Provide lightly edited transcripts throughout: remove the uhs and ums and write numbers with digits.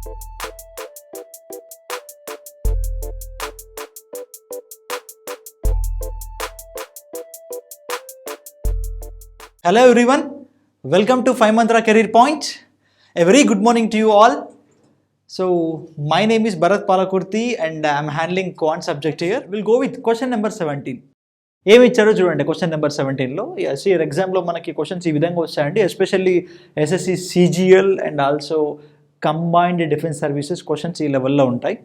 Hello everyone, welcome to 5 Mantra Career Point. A very good morning to you all. So my name is Bharat Palakurti and I'm handling quant subject here. We'll go with question number 17. ఏమి ఇచ్చారో చూడండి question number 17లో. CR ఎగ్జామ్లో మనకి questions ఈ విధంగా వస్తాయండి, especially SSC CGL and also combined defence services questions ఈ లెవెల్లో ఉంటాయి,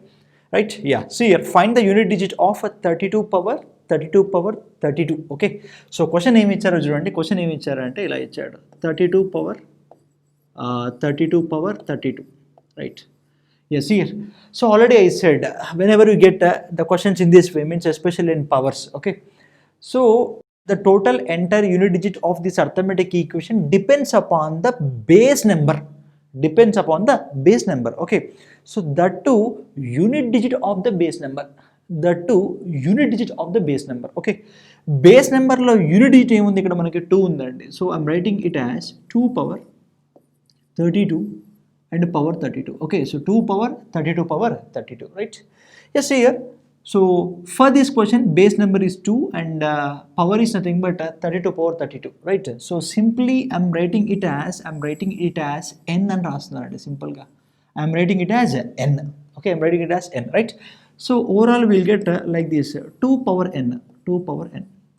right? CR find the unit digit of 32 power 32. Okay, so question ఏమి ఇచ్చారో చూడండి. క్వశ్చన్ ఏమి ఇచ్చారంటే ఇలా ఇచ్చాడు, 32 power 32, right? Yes, here. So already I said, whenever you get the questions in this way, means especially in powers, okay? So the total entire unit digit of this arithmetic equation depends upon the base number. Okay? So that too unit digit of the base number. Okay? Base number lo unit digit ఏముంది ఇక్కడ మనకి 2 ఉందండి. So I'm writing it as 2 power 32 and power 32. Okay, so 2 power 32, right? Yes, here. So for this question, base number is 2 and power is nothing but 32 power 32, right? So simply I'm writing it as n and రాస్తున్నానండి simple గా. I'm writing it as n. Okay, I'm writing it as n, right? So overall we'll get like this, 2 power n,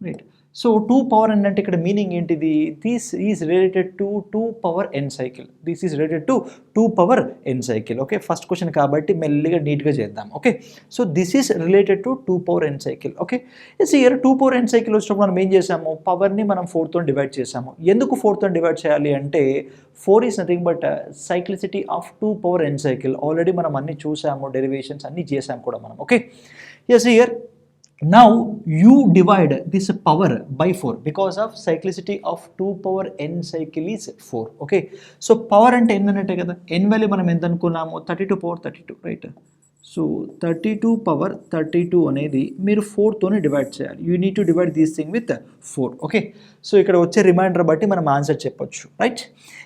right? So 2 power n అంటే ఇక్కడ meaning ఏంటిది? This is related to 2 power n cycle. This is related to 2 power n cycle. Okay, first question కాబట్టి మెల్లిగా నీట్గా చేద్దాం. Okay, so this is related to 2 power n cycle. Okay, yes here 2 power n cycle వచ్చినప్పుడు మనం ఏం చేసాము? పవర్ని మనం 4తో డివైడ్ చేసాము. ఎందుకు 4తో డివైడ్ చేయాలి అంటే 4 is nothing but cyclicity of 2 power n cycle. Already మనం అన్ని చూసాము, డెరివేషన్స్ అన్ని చేసాము కూడా మనం. Okay, yes here now you divide this power by 4 because of cyclicity of 2 power n cycle is 4. okay, so power అంటే n అన్నట్టే కదా. n వాల్యూ మనం ఎంత అనుకున్నాము? 32 power 32, రైట్? సో 32 power 32 అనేది మీరు 4తోనే డివైడ్ చేయాలి. You need to divide this thing with 4. Okay, so ఇక్కడ వచ్చే రిమైండర్ బట్టి మనం ఆన్సర్ చెప్పొచ్చు, రైట్?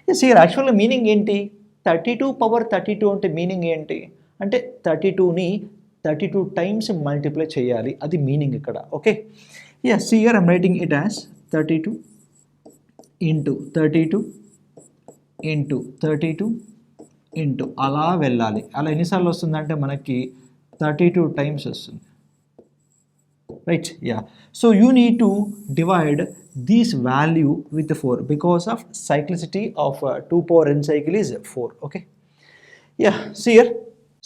ఎస్, ఇక్కడ యాక్చువల్గా మీనింగ్ ఏంటి? 32 power 32 అంటే మీనింగ్ ఏంటి అంటే 32ని 32 టైమ్స్ మల్టిప్లై చేయాలి, అది మీనింగ్ ఇక్కడ. Okay, yes, here I'm writing it as 32 into 32 into 32 into అలా వెళ్ళాలి. అలా ఎన్నిసార్లు వస్తుందంటే మనకి 32 టైమ్స్ వస్తుంది, right? So you need to divide this value with 4 because of cyclicity of 2 power n cycle is 4. Okay, here.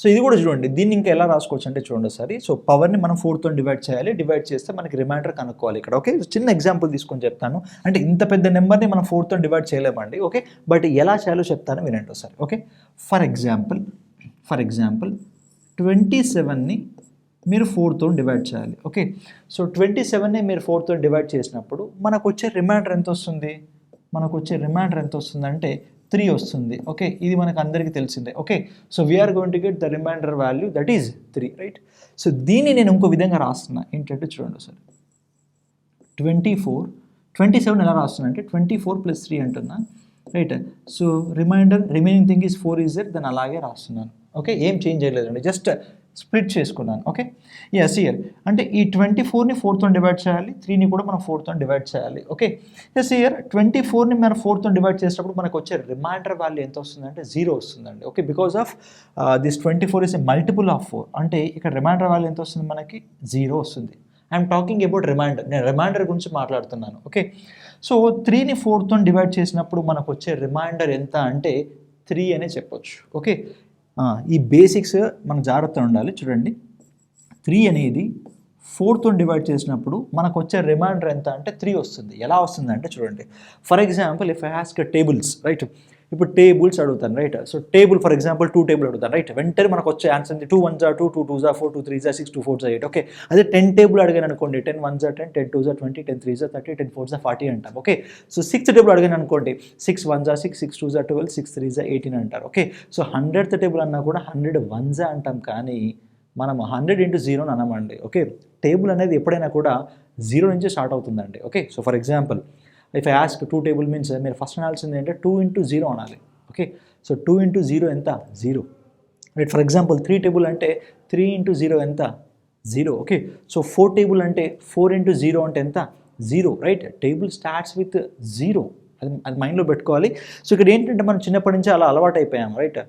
So ఇది కూడా చూడండి, దీన్ని ఇంకా ఎలా రాసుకోవచ్చు అంటే చూడండి ఒకసారి. సో పవర్ని మనం 4తో డివైడ్ చేయాలి, డివైడ్ చేస్తే మనకి రిమైండర్ కనుక్కోవాలి ఇక్కడ. ఓకే, చిన్న ఎగ్జాంపుల్ తీసుకొని చెప్తాను. అంటే ఇంత పెద్ద నెంబర్ని మనం 4తో డివైడ్ చేయలేమండి. ఓకే, బట్ ఎలా చేయాలో చెప్తాను వినండి ఒకసారి. ఓకే, ఫర్ ఎగ్జాంపుల్ 27ని మీరు 4తో డివైడ్ చేయాలి. ఓకే, సో 27ని మీరు 4తో డివైడ్ చేసినప్పుడు మనకు వచ్చే రిమైండర్ ఎంత వస్తుంది? అంటే 3 వస్తుంది. ఓకే, ఇది మనకు అందరికీ తెలిసిందే. Okay, so we're going to get the remainder value that is 3, right? So దీన్ని నేను ఇంకో విధంగా రాస్తున్నా. ఏంటంటే చూడండి సార్, 27 ఎలా రాస్తున్నా అంటే 24 + 3 అంటున్నా, right? So remaining thing is 4 is that, దాన్ని అలాగే రాస్తున్నాను. ఓకే, ఏం చేంజ్ చేయలేదండి, జస్ట్ స్ప్లిట్ చేసుకున్నాను. ఓకే, ఎస్, హియర్ అంటే ఈ 24ని 4తో డివైడ్ చేయాలి, 3ని కూడా మనం 4తో డివైడ్ చేయాలి. ఓకే, ఎస్, హియర్ 24ని మనం 4తో డివైడ్ చేసినప్పుడు మనకు వచ్చే రిమైండర్ వాల్యూ ఎంత వస్తుందంటే 0 వస్తుందండి. Okay, because of this 24 is a multiple of 4, అంటే ఇక్కడ రిమైండర్ వాల్యూ ఎంత వస్తుంది? మనకి 0 వస్తుంది. ఐఎమ్ టాకింగ్ అబౌట్ రిమైండర్, నేను రిమైండర్ గురించి మాట్లాడుతున్నాను. ఓకే, సో 3ని 4తో డివైడ్ చేసినప్పుడు మనకు వచ్చే రిమైండర్ ఎంత అంటే 3 అనే చెప్పొచ్చు. ఓకే, ఈ బేసిక్స్ మనం జాగ్రత్తగా ఉండాలి. చూడండి, 3 అనేది 4తో డివైడ్ చేసినప్పుడు మనకు వచ్చే రిమైండర్ ఎంత అంటే 3 వస్తుంది. ఎలా వస్తుంది అంటే చూడండి, for example if I ask tables, right? ఇప్పుడు టేబుల్స్ అడుగుతాను, right? So table for example 2 table అడుగుతాను, రైట్? వెంటనే మనకు వచ్చే ఆన్సర్ 2 1 2, 2 2 4, 2 3 6, 2 4 8. ఓకే, అదే 10 టేబుల్ అడిగాను అనుకోండి, 10 1 10, 10 2 20, 10 3 30, 10 4 40 అంటాం. ఓకే, సో 6 టేబుల్ అడిగాను అనుకోండి, 6 1 6, 6 2 12, 6 3 18 అంటారు. ఓకే, సో 100th టేబుల్ అన్నా కూడా 100 1 అంటాం, కానీ మనం 100 × 0 అని అనమండి. ఓకే, టేబుల్ అనేది ఎప్పుడైనా కూడా 0 నుంచి స్టార్ట్ అవుతుందండి. Okay, so for example if I ask 2 table means మీరు ఫస్ట్ అనాల్సింది అంటే 2 × 0 అనాలి. ఓకే, సో 2 × 0 ఎంత? 0. రైట్. ఫర్ ఎగ్జాంపుల్ 3 టేబుల్ అంటే 3 ఇంటూ 0 ఎంత 0. ఓకే. సో 4 టేబుల్ అంటే 4 ఇంటూ 0 అంటే ఎంత 0. రైట్. Table starts with 0. అది మైండ్లో పెట్టుకోవాలి. సో ఇక్కడ ఏంటంటే మనం చిన్నప్పటి నుంచి అలా అలవాటు అయిపోయాము. రైట్.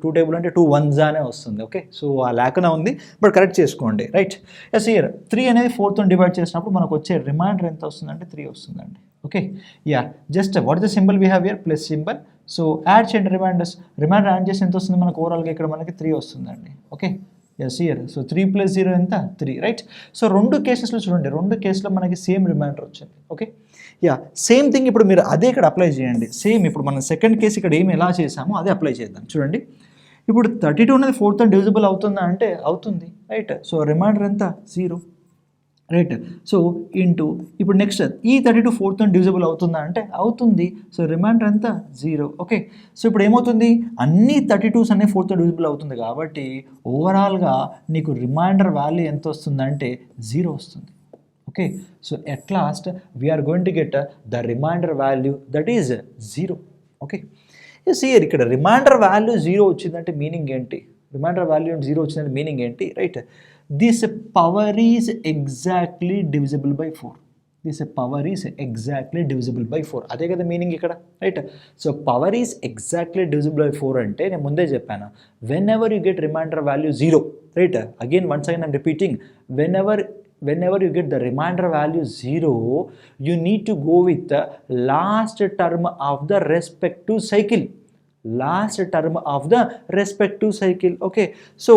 టూ టేబుల్ అంటే 2 1s అనే వస్తుంది. ఓకే. సో ఆ లేకనే ఉంది, బట్ కరెక్ట్ చేసుకోండి. రైట్. ఎస్, హియర్ 3 అనేది 4తో డివైడ్ చేసినప్పుడు మనకు వచ్చే రిమైండర్ ఎంత వస్తుందంటే 3 వస్తుందండి. Okay. Yeah, just what is the symbol we have here, plus symbol. So add చేయండి రిమైండర్ యాడ్ చేసి ఎంత వస్తుంది మనకు ఓవరాల్గా ఇక్కడ మనకి 3 వస్తుందండి. ఓకే. Yes, here. సో 3 + 0 ఎంత 3. రైట్. సో 2 కేసెస్లో చూడండి, 2 కేసులో మనకి సేమ్ రిమైండర్ వచ్చింది. ఓకే. యా, సేమ్ థింగ్ ఇప్పుడు మీరు అదే ఇక్కడ అప్లై చేయండి. సేమ్ ఇప్పుడు మనం సెకండ్ కేసు ఇక్కడ ఏమి ఎలా చేసామో అదే అప్లై చేద్దాం. చూడండి, ఇప్పుడు 32 అనేది 4తో డివిజిబుల్ అవుతుందా అంటే అవుతుంది. రైట్. సో రిమైండర్ ఎంత 0. రైట్. సో ఇంటూ ఇప్పుడు నెక్స్ట్ ఈ 32 4తో డివిజిబుల్ అవుతుందా అంటే అవుతుంది. సో రిమైండర్ ఎంత 0. ఓకే. సో ఇప్పుడు ఏమవుతుంది, అన్ని 32s అనే 4తో డివిజిబుల్ అవుతుంది కాబట్టి ఓవరాల్గా నీకు రిమైండర్ వాల్యూ ఎంత వస్తుందంటే 0 వస్తుంది. Okay. So at last we're going to get the remainder value that is 0. Okay. Yes, here ఇక్కడ రిమైండర్ వాల్యూ 0 వచ్చిందంటే మీనింగ్ ఏంటి, రిమైండర్ వాల్యూ 0 వచ్చిందంటే మీనింగ్ ఏంటి. Right. This power is exactly divisible by 4. This power is exactly divisible by 4. అదే కదా meaning ఇక్కడ. Right. So power is exactly divisible by 4 అంటే నేను ముందే చెప్పాను, whenever you get remainder value 0. Right. Again once again I'm repeating, whenever you get the remainder value 0, you need to go with the last term of the respective cycle. Last term of the respective cycle. Okay. So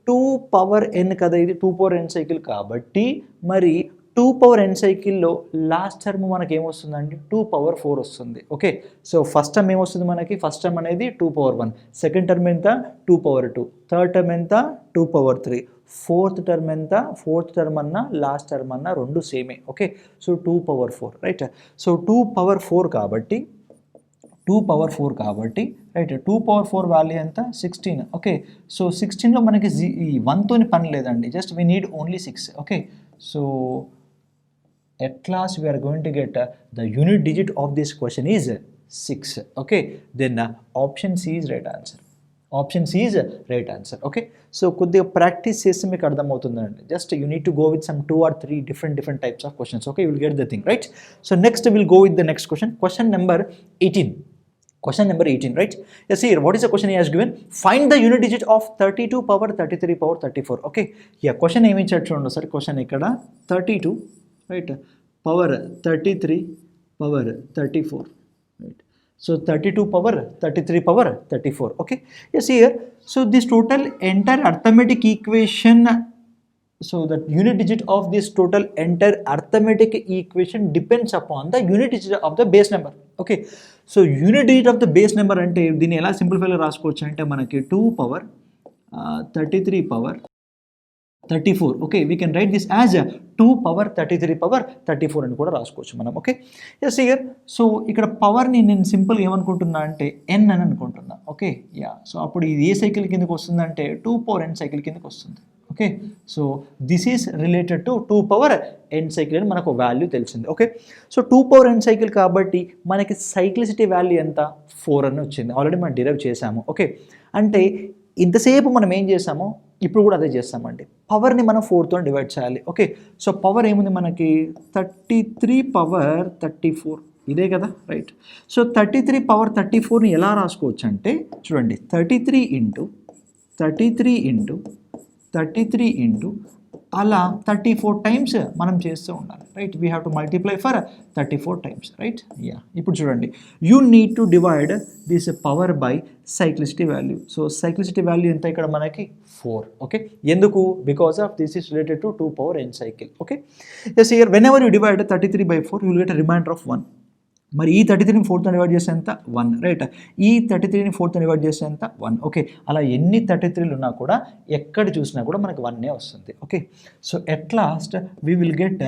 2 power n kada ఇది 2 power n cycle కాబట్టి మరి 2 power n సైకిల్లో last term మనకి ఏమొస్తుందండి 2 power 4 వస్తుంది. Okay. So first term ఏమొస్తుంది మనకి, first term అనేది 2 power 1, second term ఎంత 2 power 2, థర్డ్ టర్మ్ ఎంత 2 power 3, ఫోర్త్ టర్మ్ ఎంత, ఫోర్త్ టర్మ్ అన్నా లాస్ట్ టర్మ్ అన్నా రెండు సేమే. Okay. So 2 power 4. Right. So 2 power 4 కాబట్టి రైట్, 2 power 4 వాల్యూ ఎంత 16. ఓకే. సో 16లో మనకి ఈ 1తోని పని లేదండి, just we need only 6. Okay. So at last we are going to get the unit digit of this question is 6. Okay. Then option C is right answer. Option C is right answer. Okay. So కొద్దిగా practice చేస్తే మీకు అర్థమవుతుందండి. Just you need to go with some 2 or 3 different types of questions. Okay. You will get the thing. Right. So next we'll go with the next question. Question number 18. Question number 18, right? Yes, here what is the question he has given? Find the unit digit of 32 power 33 power 34. Okay. Yeah, question ఏమి ఇచ్చాడు చూడండి sir. Question ఇక్కడ 32, right, power 33 power 34, right. So 32 power 33 power 34. Okay. Yes, here so this total entire arithmetic equation, so the unit digit of this total entire arithmetic equation depends upon the unit digit of the base number. Okay. So unit digit of the base number అంటే దీన్ని ఎలా సింప్లిఫైలో రాసుకోవచ్చు అంటే మనకి 2 power 33 power 34. Okay. We can write this as 2 power 33 power 34 అని కూడా రాసుకోవచ్చు మనం. ఓకే. ఎస్, హియర్ సో ఇక్కడ పవర్ని నేను సింపుల్గా ఏమనుకుంటున్నా అంటే n అని అనుకుంటున్నా. ఓకే. యా, సో అప్పుడు ఇది ఏ సైకిల్ కిందకి వస్తుందంటే 2 power n సైకిల్ కిందకి వస్తుంది. Okay. So this is related to 2 power n cycle అని మనకు వాల్యూ తెలిసింది. Okay. So 2 power n cycle కాబట్టి మనకి సైక్లిసిటీ వాల్యూ ఎంత 4 అని వచ్చింది. ఆల్రెడీ మనం డిరైవ్ చేసాము. ఓకే. అంటే ఇంతసేపు మనం ఏం చేసామో ఇప్పుడు కూడా అదే చేస్తామండి, పవర్ని మనం 4తో డివైడ్ చేయాలి. ఓకే. సో పవర్ ఏముంది మనకి 33 power 34, ఇదే కదా. రైట్. సో 33 power 34ని ఎలా రాసుకోవచ్చు అంటే చూడండి, 33 ఇంటూ అలా 34 టైమ్స్ మనం చేస్తూ ఉండాలి. Right. We have to multiply for 34 times. Right. Yeah, ఇప్పుడు చూడండి, you need to divide this power by cyclicity value. So cyclicity value ఎంత ఇక్కడ మనకి 4. ఓకే. ఎందుకు, because of this is related to 2 power n cycle. Okay. Yes, here whenever you divide 33 by 4 you will get remainder of 1. మరి ఈ 33ని 4తో divide చేస్తే ఎంత 1. Right. ఈ 33ని 4తో divide చేస్తే ఎంత 1. ఓకే. అలా ఎన్ని 33లు ఉన్నా కూడా ఎక్కడ చూసినా కూడా మనకి 1 వస్తుంది. Okay. So at last we will get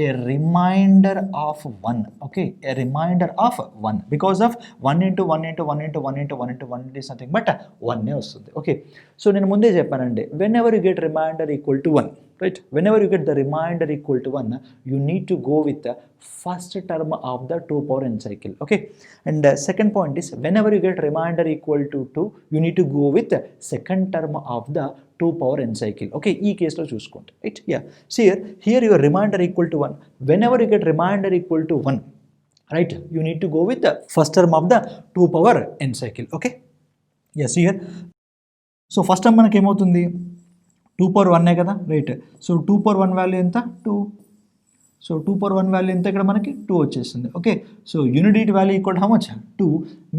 a remainder of 1. Okay. A remainder of 1 because of 1 into 1 into 1 into 1 into 1 into 1 is nothing but 1 వస్తుంది. ఓకే. సో నేను ముందే చెప్పానండి, whenever you get remainder equal to 1, right? Whenever you get the remainder equal to 1, you need to go with the first term of the 2 power n cycle, okay? And second point is, whenever you get remainder equal to 2, you need to go with the second term of the 2 power n cycle, okay? ఈ కేసులో చూసుకోండి, right? Yeah, see here your remainder equal to 1. Whenever you get remainder equal to 1, right, you need to go with the first term of the 2 power n cycle, okay? Yes, here. So first time మనకి ఏమవుతుంది, 2 power 1 కదా, right? So 2 power 1 value ఎంత, 2. So 2 power 1 value ఎంత, ఇక్కడ మనకి 2 వచ్చేస్తుంది, okay? So unit value equal how much, 2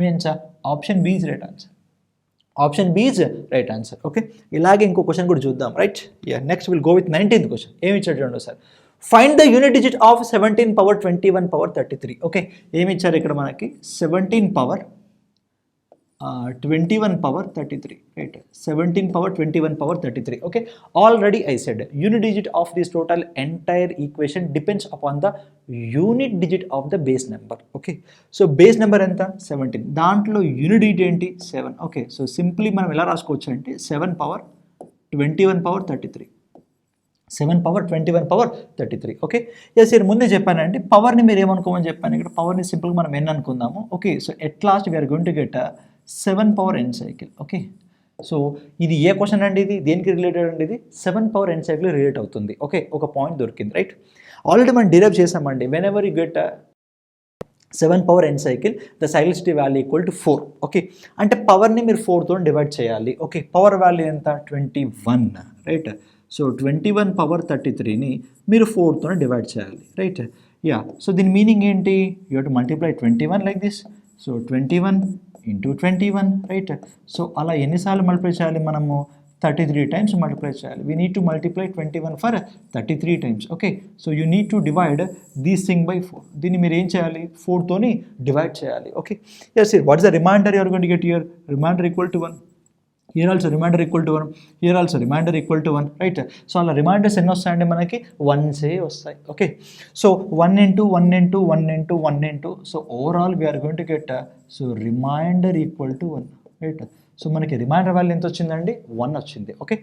means option B is right answer. Option B is right answer, okay? ఇలాగే ఇంకో క్వశ్చన్ కూడా చూద్దాం, right? Yeah, next will go with 19th question. ఏమి ఇచ్చాడు చూడండి sir. Find the unit digit of 17 power 21 power 33, okay? ఏమి ఇచ్చారు ఇక్కడ మనకి, 17 power 21 power 33, right? 17 power 21 power 33, okay? Already I said unit digit of this total entire equation depends upon the unit digit of the base number, okay? So base number enta 17, దాంట్లో unit digit ఏంటి 7, okay? So simply మనం ఎలా రాసుకోవచ్చు అంటే 7 power 21 power 33, 7 power 21 power 33, okay? Yes, ఇక్కడ ముందే చెప్పానండి, పవర్ని మీరు ఏమనుకోమని చెప్పాను, ఇక్కడ పవర్ని సింపుల్గా మనం ఎన్ అనుకుందాము, okay? So at last we're going to get 7 power n cycle, okay? So ఇది ఏ క్వశ్చన్ అండి, ఇది దేనికి రిలేటెడ్ అండి, ఇది 7 power n cycle రిలేట్ అవుతుంది, ఓకే? ఒక పాయింట్ దొరికింది, రైట్? ఆల్రెడీ మనం డిరైవ్ చేసామండి, when ever you get 7 power n cycle the cyclicity value equal to 4, okay? అంటే పవర్ని మీరు 4తో డివైడ్ చేయాలి, ఓకే? పవర్ వాల్యూ ఎంత, 21, రైట్? సో 21 power 33ని మీరు 4తో డివైడ్ చేయాలి, రైట్? యా, సో దీని మీనింగ్ ఏంటి, you have to multiply 21 like this. So 21 into 21, right? So అలా ఎన్నిసార్లు మల్టిప్లై చేయాలి మనము, 33 times మల్టిప్లై చేయాలి. We need to multiply 21 for 33 times, okay? So you need to divide this thing by 4. దీన్ని మీరు ఏం చేయాలి, 4తోని డివైడ్ చేయాలి, okay? Yes, what is the remainder you are going to get here, remainder equal to 1. here also remainder equal to 1, here also remainder equal to 1, right? So అలా remainders ఎన్ని వస్తాయండి మనకి, 1 వస్తాయి, okay? So 1 into 1 into 1 into 1 into, so overall we're going to get so remainder equal to 1, right? So మనకి remainder value ఎంత వచ్చిందండి, 1 వచ్చింది, okay?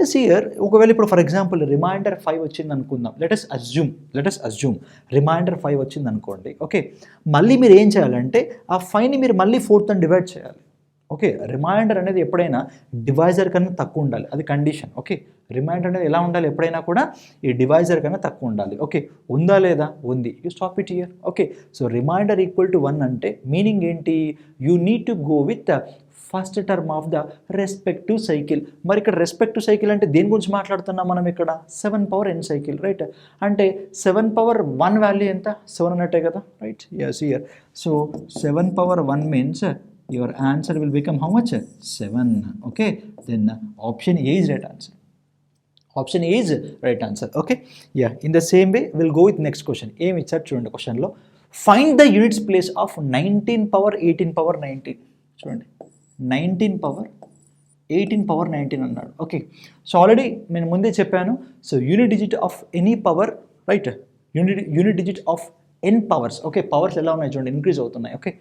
Yes, here ఒకవేళ ఇప్పుడు ఫర్ ఎగ్జాంపుల్ రిమైండర్ 5 వచ్చింది అనుకుందాం, లెట్ us assume రిమైండర్ 5 వచ్చింది అనుకోండి, ఓకే? మళ్ళీ మీరు ఏం చేయాలంటే ఆ 5ని మీరు మళ్ళీ 4తో డివైడ్ చేయాలి, ఓకే? రిమైండర్ అనేది ఎప్పుడైనా డివైజర్ కన్నా తక్కువ ఉండాలి, అది కండిషన్, ఓకే? రిమైండర్ అనేది ఎలా ఉండాలి, ఎప్పుడైనా కూడా ఈ డివైజర్ కన్నా తక్కువ ఉండాలి, ఓకే? ఉందా లేదా, ఉంది, you stop it here, okay? So remainder equal to 1 అంటే మీనింగ్ ఏంటి, you need to go with first term of the respective cycle. మరి ఇక్కడ రెస్పెక్టివ్ సైకిల్ అంటే దేని గురించి మాట్లాడుతున్నాం మనం, ఇక్కడ 7 power n సైకిల్, రైట్? అంటే 7 power 1 వాల్యూ ఎంత, 7 అన్నట్టే కదా, right? yes, here. So 7 power 1 means your answer will become how much, 7, okay? Then option A is right answer. Option A is right answer, okay? Yeah, in the same way we'll go with next question. ఏమి ఇచ్చారు చూడండి క్వశ్చన్లో, find the units place of 19 power 18 power 19, చూడండి 19 power 18 power 19 అన్నాడు, okay? So already నేను ముందే చెప్పాను, so unit digit of any power, right? Unit digit of n powers, okay? Powers ఎలా ఉన్నాయి చూడండి, ఇంక్రీజ్ అవుతున్నాయి, okay?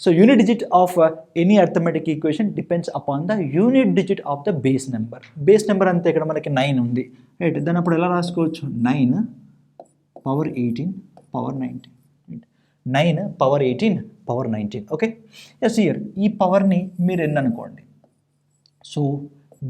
So unit digit of any arithmetic equation depends upon the unit digit of the base number. Base number అంతే, ఇక్కడ మనకి 9 ఉంది, right? దాన్ని అప్పుడు ఎలా రాసుకోవచ్చు, 9 power 18 power 19, 9 power 18 power 19, okay? Yes, here ఈ పవర్ని మీరు ఎన్ని అనుకోండి, so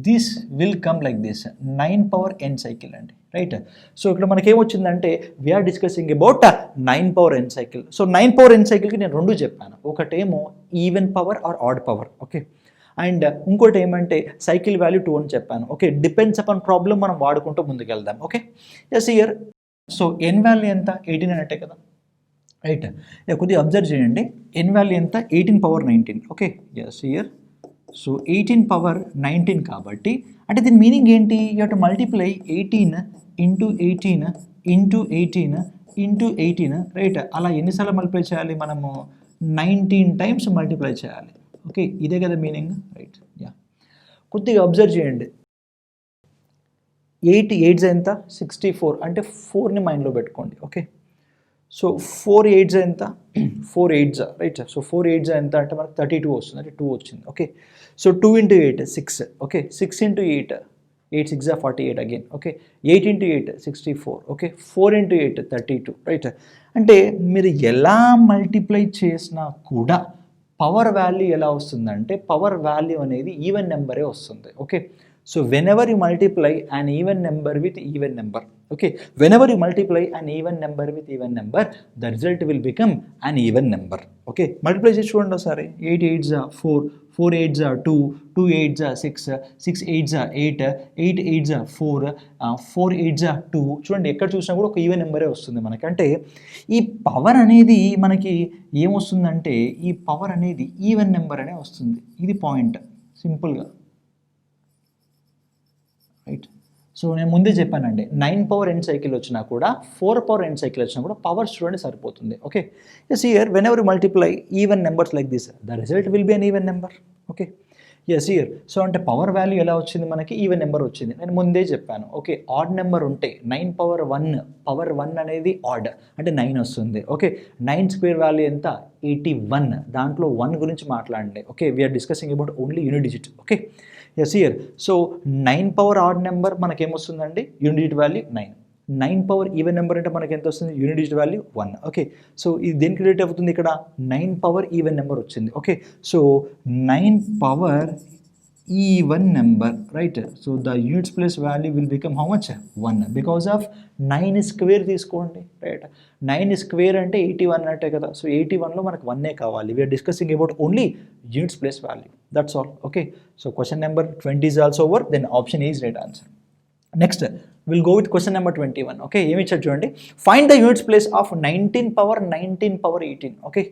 this will come like this, 9 power n cycle అండి, రైట్? సో ఇక్కడ మనకి ఏమొచ్చిందంటే we're discussing about 9 power n cycle. So 9 power n సైకిల్కి నేను 2 చెప్పాను, ఒకటేమో even power or odd power, okay? And ఇంకోటి ఏమంటే సైకిల్ వాల్యూ 2 అని చెప్పాను, ఓకే? డిపెండ్స్ అపాన్ ప్రాబ్లం మనం వాడుకుంటూ ముందుకెళ్దాం, okay? Yes, here so n value ఎంత, 18 అన్నట్టే కదా, రైట్? కొద్దిగా అబ్జర్వ్ చేయండి, n వాల్యూ ఎంత, 18 power 19, okay? Yes, here so 18 power 19 కాబట్టి అంటే దీని మీనింగ్ ఏంటి, you have to multiply 18 into 18 into 18 into 18, right? అలా ఎన్నిసార్లు మల్టిప్లై చేయాలి మనము, 19 times మల్టిప్లై చేయాలి, ఓకే? ఇదే కదా మీనింగ్, రైట్? యా, కొద్దిగా అబ్జర్వ్ చేయండి, 8 8s ఎంత, 64, అంటే 4ని మైండ్లో పెట్టుకోండి, ఓకే? సో 4 8s ఎంత, 4 8s, రైట్? సో 4 8s ఎంత అంటే మనకు 32 వస్తుంది, అంటే 2 వచ్చింది, okay? So 2 into 8 6, okay? 6 into 8 8 6 48 again. Okay, 8 into 8 64. Okay, 4 into 8 32, right. అంటే మీరు ఎలా మల్టిప్లై చేసినా కూడా పవర్ వాల్యూ ఎలా వస్తుందంటే పవర్ వాల్యూ అనేది ఈవెన్ నెంబరే వస్తుంది. Okay, so whenever you multiply an even number with even number, okay, whenever you multiply an even number with even number, the result will become an even number. Okay, multiply చేసి చూడండి ఒకసారి. 8 8s are 4, 4 8s are 2, 2 8s are 6, 6 8s are 8, 8 8s are 4, 4 8s are 2. చూడండి ఎక్కడ చూసినా కూడా ఒక even నెంబరే వస్తుంది మనకి. అంటే ఈ పవర్ అనేది మనకి ఏమొస్తుందంటే ఈ పవర్ అనేది ఈవెన్ నెంబర్ అనే వస్తుంది. ఇది పాయింట్ సింపుల్గా, రైట్. సో నేను ముందే చెప్పానండి 9 పవర్ n సైకిల్ వచ్చినా కూడా 4 పవర్ n సైకిల్ వచ్చినా కూడా పవర్ చూడండి సరిపోతుంది. Okay, yes here whenever you multiply even numbers like this the result will be an even number. Okay, yes here. So అంటే పవర్ వాల్యూ ఎలా వచ్చింది మనకి ఈవెన్ నెంబర్ వచ్చింది. నేను ముందే చెప్పాను. ఓకే, ఆడ్ నెంబర్ ఉంటే 9 పవర్ 1 పవర్ 1 అనేది ఆడ్ అంటే 9 వస్తుంది. ఓకే, 9 స్క్వేర్ వాల్యూ ఎంత 81. దాంట్లో 1 గురించి మాట్లాడండి. Okay, we're discussing about only unit digit. Okay, yes here. So 9 power odd number మనకి ఏమొస్తుందండి unit digit value 9. 9 power even number అంటే మనకి ఎంత వస్తుంది unit digit value 1. Okay, so ఇది దేనికి రిలేట్ అవుతుంది ఇక్కడ 9 పవర్ ఈవెన్ నెంబర్ వచ్చింది. Okay, so 9 power even number, right. So the units place value will become how much 1 because of 9 square తీసుకోండి, రైట్. 9 స్క్వేర్ అంటే 81 అంటే కదా. సో 81లో మనకు 1 కావాలి. We're discussing about only units place value, that's all. Okay, so question number 20 is also over, then option A is right answer. Next we'll go with question number 21. Okay, ఏమి ఇచ్చారు చూడండి. Find the units place of 19 power 18. Okay,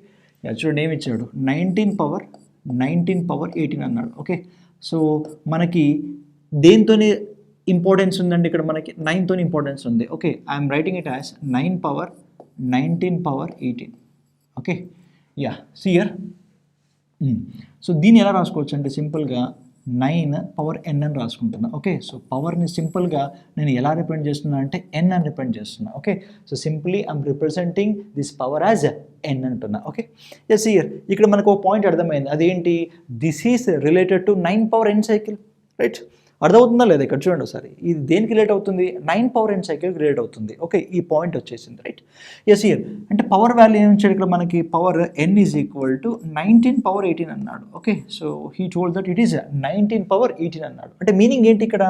చూడండి ఏమి ఇచ్చాడు 19 power 18 అన్నాడు. Okay, so మనకి దేంతోనే importance ఉందండి ఇక్కడ మనకి 9తోనే ఇంపార్టెన్స్ ఉంది. Okay, I'm writing it as 9 power 18. Okay, yeah, here. So దీన్ని ఎలా రాసుకోవచ్చు అంటే సింపుల్గా 9 పవర్ n అని రాసుకుంటున్నా. ఓకే, సో పవర్ని సింపుల్గా నేను ఎలా రిప్రజెంట్ చేస్తున్నా అంటే n అని రిప్రజెంట్ చేస్తున్నా. Okay, so simply I'm representing this power as n అంటున్నా. Okay, yes here. ఇక్కడ మనకు ఒక పాయింట్ అర్థమైంది. అదేంటి, this is related to 9 power n cycle, right. అర్థమవుతుందా లేదా ఇక్కడ చూడండి ఒకసారి. ఇది దేనికి రిలేట్ అవుతుంది 9 పవర్ n సైకిల్కి రిలేట్ అవుతుంది. ఓకే, ఈ పాయింట్ వచ్చేసింది, రైట్. Yes here. అంటే పవర్ వాల్యూ ఏమి ఇచ్చాడు ఇక్కడ మనకి power n is equal to 19 power 18 అన్నాడు. Okay, so he told that it is 19 power 18 అన్నాడు. అంటే మీనింగ్ ఏంటి ఇక్కడ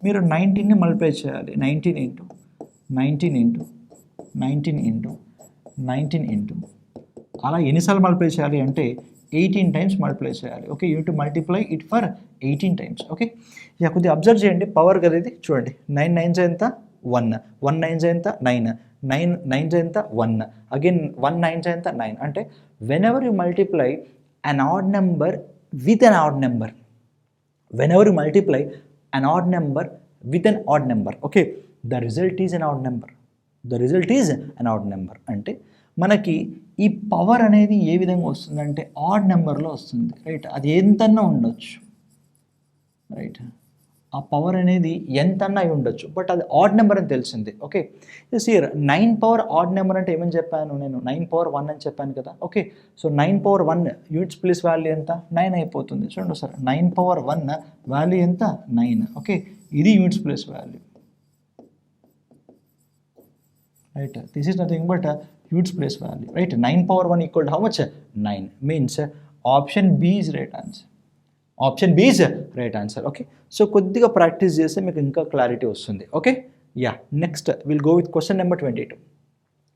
మీరు 19ని మల్టిప్లై చేయాలి. 19 ఇంటూ అలా ఎన్నిసార్లు మల్టిప్లై చేయాలి అంటే 18 టైమ్స్ మల్టిప్లై చేయాలి. Okay, you to multiply it for 18 times. Okay, ఇక కొద్దిగా అబ్జర్వ్ చేయండి పవర్ కదా ఇది. చూడండి 9 9s ఎంత 1, 1 9s ఎంత 9, 9 9s ఎంత 1, అగైన్ 1 9s ఎంత 9. అంటే when ever you multiply an odd number with an odd number, whenever you multiply an odd number with an odd number, okay, the result is an odd number. అంటే మనకి ఈ power అనేది ఏ విధంగా వస్తుందంటే add నెంబర్లో వస్తుంది, రైట్. అది ఎంతన్నా ఉండొచ్చు, రైట్. ఆ పవర్ అనేది ఎంతన్నా అయి ఉండొచ్చు, బట్ అది ఆడ్ నెంబర్ అని తెలిసింది. Okay, yes here 9 power odd number అంటే ఏమని చెప్పాను నేను 9 పవర్ 1 అని చెప్పాను కదా. Okay, so 9 power 1 units place value ఎంత 9 అయిపోతుంది. చూడండి సార్ 9 పవర్ 1 వాల్యూ ఎంత 9. ఓకే, ఇది units place value, right. This is nothing but units place value, right. 9 power 1 equal how much 9 means option B is right answer. Right answer. Okay, so కొద్దిగా practice చేస్తే మీకు ఇంకా clarity వస్తుంది. Okay, yeah. Next will go with question number 22.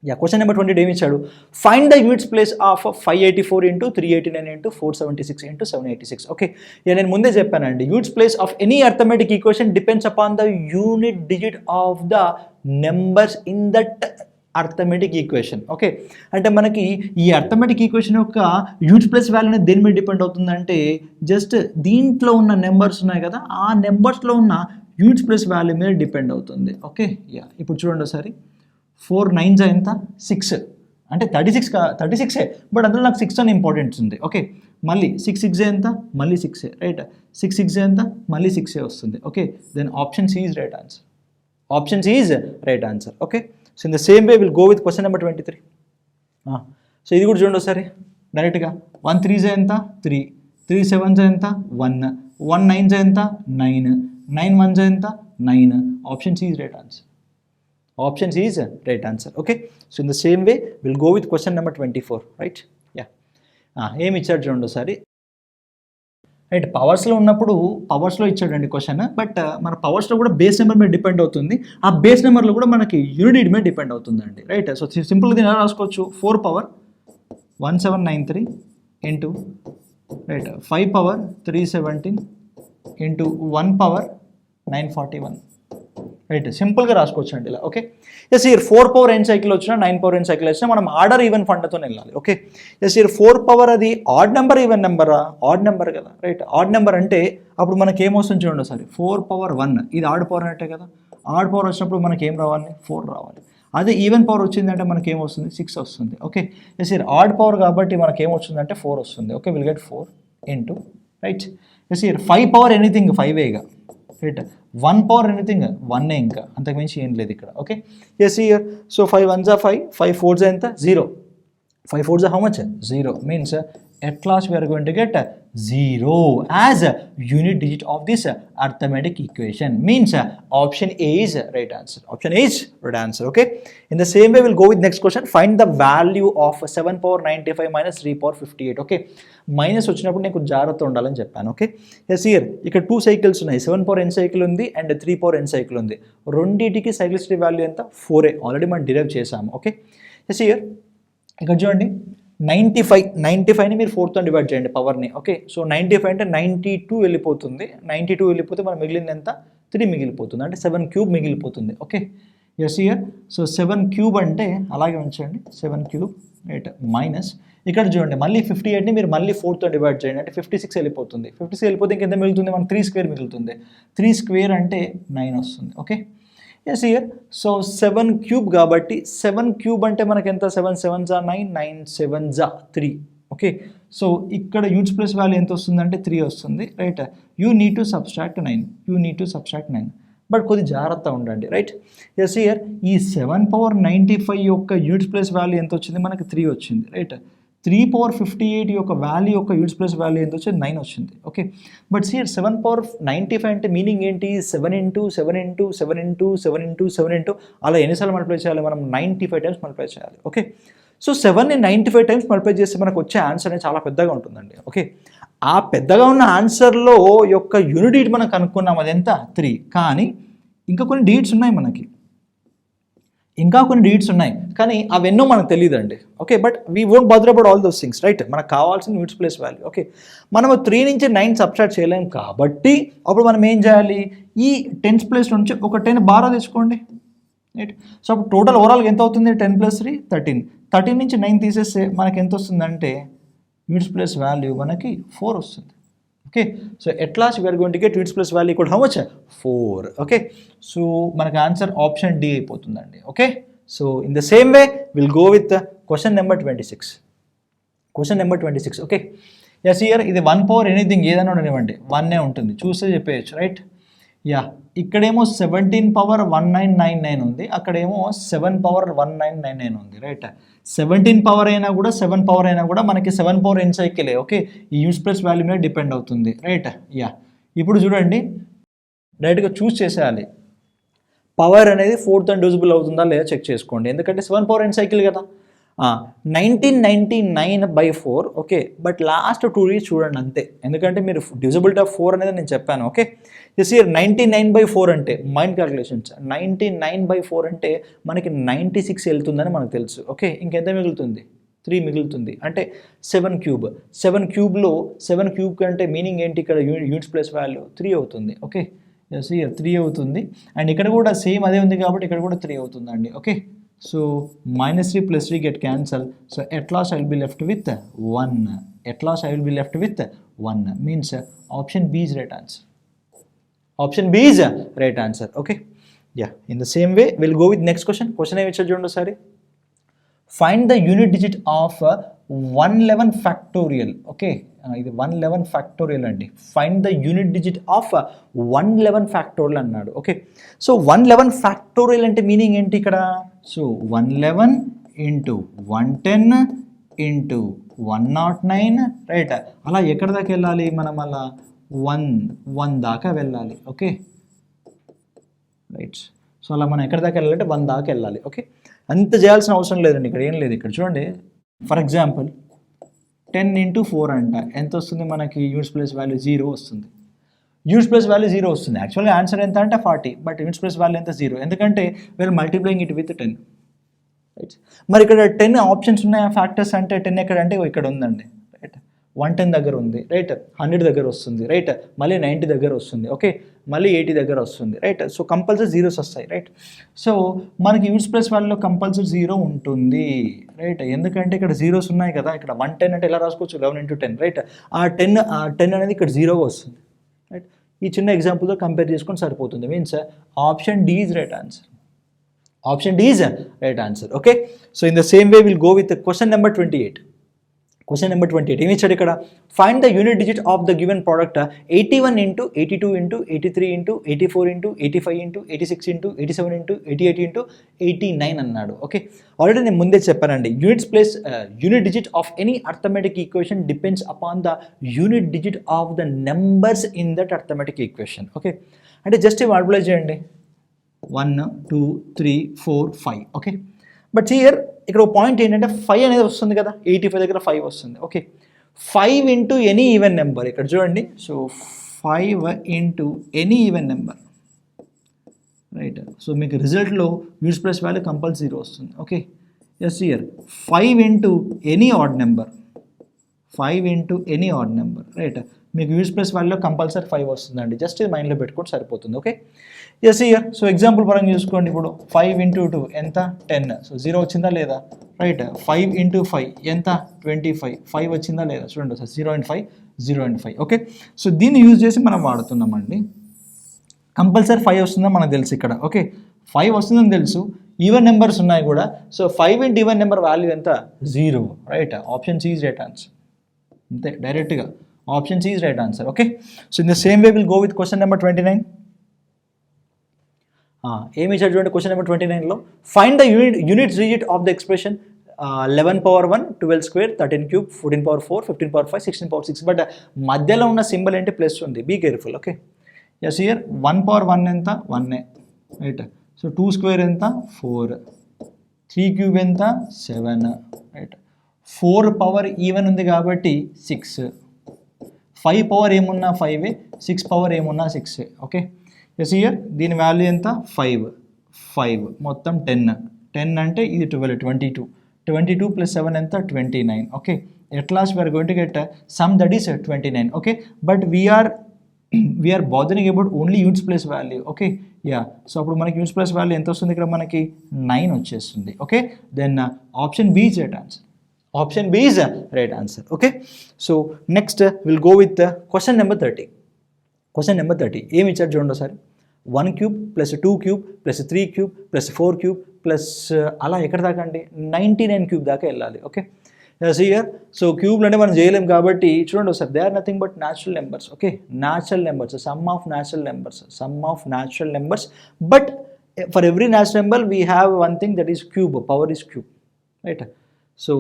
Yeah, question number 22 ఏమి ఇచ్చాడు. Find the units place of 584 into 389 into 476 into 786. Okay, ఇక నేను ముందే చెప్పానండి units place of any arithmetic equation depends upon the unit digit of the numbers in that arithmetic equation. Okay, అంటే మనకి ఈ arithmetic equation యొక్క యూనిట్స్ ప్లేస్ వాల్యూ అనేది దేని మీద డిపెండ్ అవుతుందంటే జస్ట్ దీంట్లో ఉన్న నెంబర్స్ ఉన్నాయి కదా ఆ నెంబర్స్లో ఉన్న యూనిట్స్ ప్లేస్ వాల్యూ మీద డిపెండ్ అవుతుంది. Okay, yeah. ఇప్పుడు చూడండి ఒకసారి 4 9s ఎంత 6 అంటే 36 బట్ అందులో నాకు 6 అని ఇంపార్టెన్స్ ఉంది. ఓకే, మళ్ళీ 6 6 ఎంత మళ్ళీ 6, రైట్. 6 6 ఎంత మళ్ళీ 6 వస్తుంది. Okay, then option C is right answer. Okay, so in the same way will go with question number 23. So ఇది కూడా చూడండి ఒకసారి డైరెక్ట్గా 1 3s ఎంత 3, 3 7s ఎంత 1, 1 9s ఎంత 9, 9 1 ఎంత 9. Option C is right answer. Option C is right answer. Okay, so in the same way we'll go with question number 24, right? Yeah, ఏమి ఇచ్చాడు చూడండి ఒకసారి. రైట్, పవర్స్లో ఉన్నప్పుడు పవర్స్లో ఇచ్చాడండి క్వశ్చన్, బట్ మన పవర్స్లో కూడా బేస్ నెంబర్ మీద డిపెండ్ అవుతుంది, ఆ బేస్ నెంబర్లో కూడా మనకి యూనిట్ మీద డిపెండ్ అవుతుందండి. రైట్, సో సింపుల్గా దీన్ని ఎలా రాసుకోవచ్చు, 4 power 1793 into right 5 power 317 into 1 power 941. Right, సింపుల్గా రాసుకోవచ్చు అండి ఇలా. Okay, yes here 4 power N cycle వచ్చినా 9 పవర్ ఎన్ సైకిల్ వచ్చినా మనం ఆర్డర్ ఈవెన్ ఫండ్తో వెళ్ళాలి. ఓకే, ఎస్ ఇయర్ 4 పవర్ అది ఆడ్ నెంబర్ ఈవెన్ నెంబరా, ఆడ్ నెంబర్ కదా. రైట్, ఆడ్ నెంబర్ అంటే అప్పుడు మనకి ఏమొస్తుంది చూడండి ఒకసారి, 4 పవర్ 1 ఇది ఆడ్ పవర్ అంటే కదా, ఆడ్ పవర్ వచ్చినప్పుడు మనకి ఏం రావాలి, 4 రావాలి. అదే ఈవెన్ పవర్ వచ్చిందంటే మనకి ఏమొస్తుంది, 6 వస్తుంది. Okay, yes here odd power కాబట్టి మనకి ఏమొస్తుందంటే 4 వస్తుంది. Okay, will get 4 into right. Yes here 5 power anything 5 గా. రైట్, 1 పవర్ ఎనీథింగ్ 1 ఇంకా, అంతకుమించి ఏం లేదు ఇక్కడ. ఓకే, ఎస్ ఇయర్ సో 5 1 5, 5 4 ఎంత 0, 5 4 how much 0, means at last we are going to get 0 as a unit digit of this arithmetic equation, means option A is right answer. Option A is right answer. Okay, in the same way we'll go with next question. Find the value of 7 power 95 minus 3 power 58. Okay, minus వచ్చినప్పుడు నేను కొంచెం జాగ్రత్త ఉండాలని చెప్పాను. Okay, yes year ఇక్కడ 2 cycles ఉన్నాయి, 7 power ఎన్ cycle ఉంది and 3 power N cycle ఉంది. రెండింటికి సైక్లిసిటీ వాల్యూ ఎంత 4 ఆల్రెడీ మనం డిరైవ్ చేసాము. ఓకే, ఎస్ ఇయర్ ఇక్కడ చూడండి 95ని మీరు 4తో డివైడ్ చేయండి పవర్ని. ఓకే, సో 95 అంటే 92 వెళ్ళిపోతుంది, 92 వెళ్ళిపోతే మనం మిగిలింది ఎంత 3 మిగిలిపోతుంది, అంటే 7 క్యూబ్ మిగిలిపోతుంది. Okay, yes here so 7 cube అంటే అలాగే ఉంచండి 7 క్యూబ్ రైట్ మైనస్ ఇక్కడ చూడండి మళ్ళీ 58ని మీరు మళ్ళీ 4తో డివైడ్ చేయండి, అంటే 56 వెళ్ళిపోతుంది. 56 వెళ్ళిపోతే ఇంకెంత మిగులుతుంది, మనకు 3 స్క్వేర్ మిగులుతుంది. 3 స్క్వేర్ అంటే 9 వస్తుంది. Okay, yes here so 7 cube కాబట్టి 7 క్యూబ్ అంటే మనకి ఎంత 7 7 జా 9, 9 7 జా 3. ఓకే, సో ఇక్కడ యూనిట్స్ ప్లస్ వాల్యూ ఎంత వస్తుంది అంటే 3 వస్తుంది. Right, you need to subtract 9, but కొద్ది జాగ్రత్త ఉండండి. రైట్, ఎస్ ఇయర్ ఈ 7 పవర్ 95 యొక్క యూనిట్స్ ప్లస్ వాల్యూ ఎంత వచ్చింది, మనకి 3 వచ్చింది. రైట్, 3 పవర్ 58 యొక్క వాల్యూ యొక్క యూనిట్స్ ప్లస్ వాల్యూ ఎంత వచ్చింది 9 వచ్చింది. ఓకే, బట్ సియర్ 7 పవర్ 95 అంటే మీనింగ్ ఏంటి, 7 into 7 into 7 into 7 into 7 into అలా ఎన్నిసార్లు మల్టిప్లై చేయాలి, మనం 95 టైమ్స్ మల్టిప్లై చేయాలి. ఓకే, సో 7ని 95 టైమ్స్ మల్టిప్లై చేస్తే మనకు వచ్చే ఆన్సర్ అనేది చాలా పెద్దగా ఉంటుందండి. ఓకే, ఆ పెద్దగా ఉన్న ఆన్సర్లో యొక్క యూనిట్ డిజిట్ మనం కనుక్కున్నాం, అది ఎంత 3, కానీ ఇంకా కొన్ని డిజిట్స్ ఉన్నాయి మనకి, కానీ అవెన్నో మనకు తెలియదండి. Okay, but we won't bother about all those things. Right, మనకు కావాల్సిన యూనిట్స్ ప్లేస్ వాల్యూ. ఓకే, మనము 3 నుంచి 9 సబ్స్ట్రాక్ట్ చేయలేం కాబట్టి అప్పుడు మనం ఏం చేయాలి, ఈ 10s ప్లేస్ నుంచి ఒక 10 బాగా తీసుకోండి. రైట్, సో అప్పుడు టోటల్ ఓవరాల్గా ఎంత అవుతుంది, 10 + 3 13 నుంచి 9 తీసేస్తే మనకి ఎంత వస్తుందంటే యూనిట్స్ ప్లేస్ వాల్యూ మనకి 4 వస్తుంది. Okay, so at last we're going to get units plus value equal how much 4. Okay, so మనకి ఆన్సర్ ఆప్షన్ డి అయిపోతుందండి. Okay, so in the same way will go with question number 26. Okay, yes here ఇది 1 power anything ఏదైనా ఉండనివ్వండి 1 ఉంటుంది, చూస్తే చెప్పేయచ్చు. Right, yeah ఇక్కడేమో 17 power 1999 ఉంది, అక్కడేమో 7 పవర్ 1999 ఉంది. రైట్, 17 పవర్ అయినా కూడా 7 పవర్ అయినా కూడా మనకి 7 పవర్ ఎన్ సైకిలే. ఓకే, ఈ యూనిట్స్ ప్లస్ వాల్యూ మీద డిపెండ్ అవుతుంది. రైట్, యా ఇప్పుడు చూడండి డైరెక్ట్గా చూస్ చేసేయాలి, పవర్ అనేది 4తో డివిజిబుల్ అవుతుందా లేదా చెక్ చేసుకోండి, ఎందుకంటే 7 పవర్ ఎన్ సైకిల్ కదా. 1999/4. ఓకే, బట్ లాస్ట్ 2 డిజిట్స్ చూడండి అంతే, ఎందుకంటే మీరు డివిజిబిలిటీ ఆఫ్ 4 అనేది నేను చెప్పాను. ఓకే, దిస్ ఇయర్ 99/4 అంటే మైండ్ క్యాలిక్యులేషన్స్, 99/4 అంటే మనకి 96 వెళ్తుందని మనకు తెలుసు. ఓకే, ఇంకెంత మిగులుతుంది 3 మిగులుతుంది, అంటే 7 క్యూబ్. 7 క్యూబ్లో 7 క్యూబ్ కంటే మీనింగ్ ఏంటి, ఇక్కడ యూనిట్స్ ప్లస్ వాల్యూ 3 అవుతుంది. ఓకే, ఎస్ ఇయర్ 3 అవుతుంది, అండ్ ఇక్కడ కూడా సేమ్ అదే ఉంది కాబట్టి ఇక్కడ కూడా 3 అవుతుందండి. Okay, so -3 + 3 get cancel, so at last I will be left with 1. Means option B is right answer. Okay, yeah, in the same way we'll go with next question ఏమి ఇచ్చారు చూడండి ఒకసారి. Find the unit digit of 111 factorial. Okay, ఇది 111 factorial అండి. Find the unit digit of 111 factorial అన్నాడు. Okay, so 111 factorial అంటే meaning ఏంటి ఇక్కడ, సో 111 ఇంటూ 110 ఇంటూ 109. రైట్, అలా ఎక్కడి దాకా వెళ్ళాలి మనం, అలా 1 దాకా వెళ్ళాలి. Okay, right. సో అలా మనం ఎక్కడి దాకా వెళ్ళాలంటే 1 దాకా వెళ్ళాలి. ఓకే, అంత చేయాల్సిన అవసరం లేదండి, ఇక్కడ ఏం లేదు. ఇక్కడ చూడండి, ఫర్ ఎగ్జాంపుల్ 10 × 4 అంట, ఎంత వస్తుంది మనకి? యూనిట్స్ ప్లేస్ వాల్యూ 0 వస్తుంది. యూనిట్స్ ప్లేస్ వాల్యూ 0 వస్తుంది. యాక్చువల్గా ఆన్సర్ ఎంత అంటే 40, బట్ యూనిట్స్ ప్లేస్ వాల్యూ ఎంత? 0, ఎందుకంటే we're multiplying it with 10. Right. మరి ఇక్కడ 10 ఆప్షన్స్ ఉన్నాయి ఫ్యాక్టర్స్ అంటే 10 ఎక్కడ అంటే ఇక్కడ ఉందండి. రైట్, 110 దగ్గర ఉంది. రైట్, 100 దగ్గర వస్తుంది. రైట్, మళ్ళీ 90 దగ్గర వస్తుంది. ఓకే, మళ్ళీ 80 దగ్గర వస్తుంది. రైట్, సో కంపల్సరీ జీరోస్ వస్తాయి. రైట్, సో మనకి యూనిట్స్ ప్లేస్ వాల్యూలో కంపల్సరీ 0 ఉంటుంది. రైట్, ఎందుకంటే ఇక్కడ జీరోస్ ఉన్నాయి కదా. ఇక్కడ 110 అంటే ఎలా రాసుకోవచ్చు? 11 × 10. రైట్, ఆ 10 అనేది ఇక్కడ 0గా వస్తుంది. రైట్, ఈ చిన్న ఎగ్జాంపుల్తో కంపేర్ చేసుకొని సరిపోతుంది. Means option D is right answer. Option D is a right answer. Okay, so in the same way we'll go with the question number 28. Question number 28 ఏమి ఇచ్చాడు ఇక్కడ? Find the unit digit of the given product 81 × 82 × 83 × 84 × 85 × 86 × 87 × 88 × 89 అన్నాడు. Okay, already నేను ముందే చెప్పానండి, unit digit of any arithmetic equation depends upon the unit digit of the numbers in that arithmetic equation. Okay, అంటే just multiply చేయండి, 1 2 3 4 5. Okay, but here ఇక్కడ ఒక point ఏంటంటే 5 అనేది వస్తుంది కదా, 85 దగ్గర 5 వస్తుంది. ఓకే, 5 × ఎనీ ఈవెన్ నెంబర్, ఇక్కడ చూడండి. So 5 × any even number. Right, so మీకు రిజల్ట్లో యూనిట్స్ ప్లేస్ వాల్యూ కంపల్సరీ 0 వస్తుంది. Okay, yes, here 5 × any odd number, 5 × any odd number. Right, మీకు యూనిట్స్ ప్లేస్ వాల్యూలో కంపల్సరీ 5 వస్తుందండి. జస్ట్ ఇది మైండ్లో పెట్టుకుంటే సరిపోతుంది. Okay, yes, here. So example పరంగా చూసుకోండి. ఇప్పుడు 5 × 2 ఎంత? 10. సో 0 వచ్చిందా లేదా? రైట్, 5 × 5 ఎంత? 25. 5 వచ్చిందా లేదా? చూడండి సార్, 0 × 5 0 × 5. ఓకే, సో దీన్ని యూజ్ చేసి మనం వాడుతున్నామండి. కంపల్సరీ 5 వస్తుందని మనకు తెలుసు ఇక్కడ. ఓకే, 5 వస్తుందని తెలుసు. ఈవెన్ నెంబర్స్ ఉన్నాయి కూడా. సో 5 × ఈవెన్ నెంబర్ వాల్యూ ఎంత? 0. Right, option C is right answer. అంతే, డైరెక్ట్గా option C is right answer. Okay, so in the same way will go with question number 29. ఏమి ఇచ్చాడు చూడండి, క్వశ్చన్ నెంబర్ 29లో find the unit digit of the expression 11^1 12^2 13^3 14^4 15^5 16^6. But మధ్యలో ఉన్న symbol ఏంటి? Plus ఉంది. Be careful. Okay, yes, here 1^1 ఎంత? 1. Right, so 2² ఎంత? 4. 3³ ఎంత? 7. రైట్, 4 పవర్ ఈవెన్ ఉంది కాబట్టి 6. 5 పవర్ ఏమున్నా 5, 6 పవర్ ఏమున్నా 6. ఓకే, ఎస్, హియర్ దీని వాల్యూ ఎంత? 5 మొత్తం 10 అంటే ఇది 12 22 + 7 ఎంత? 29. Okay, at last we're going to get sum that is 29. Okay, but we're bothering about only units place value. Okay, yeah, so అప్పుడు మనకి యూనిట్స్ ప్లేస్ వాల్యూ ఎంత వస్తుంది? ఇక్కడ మనకి 9 వచ్చేస్తుంది. Okay, then option B is right answer. Option B is right answer. Okay, so next will go with question number 30. Question number 30 ఏమి ఇచ్చారు చూడండి ఒకసారి. 1³ + 2³ + 3³ + 4³ ప్లస్ అలా ఎక్కడ దాకా అండి? 99³ దాకా వెళ్ళాలి. ఓకే, ఎస్, హియర్ సో క్యూబ్లు అంటే మనం చేయలేం కాబట్టి చూడండి ఒకసారి, they are nothing but natural numbers. Okay, natural numbers, sum of natural numbers. But for every natural number we have one thing, that is cube, power is cube. Right, so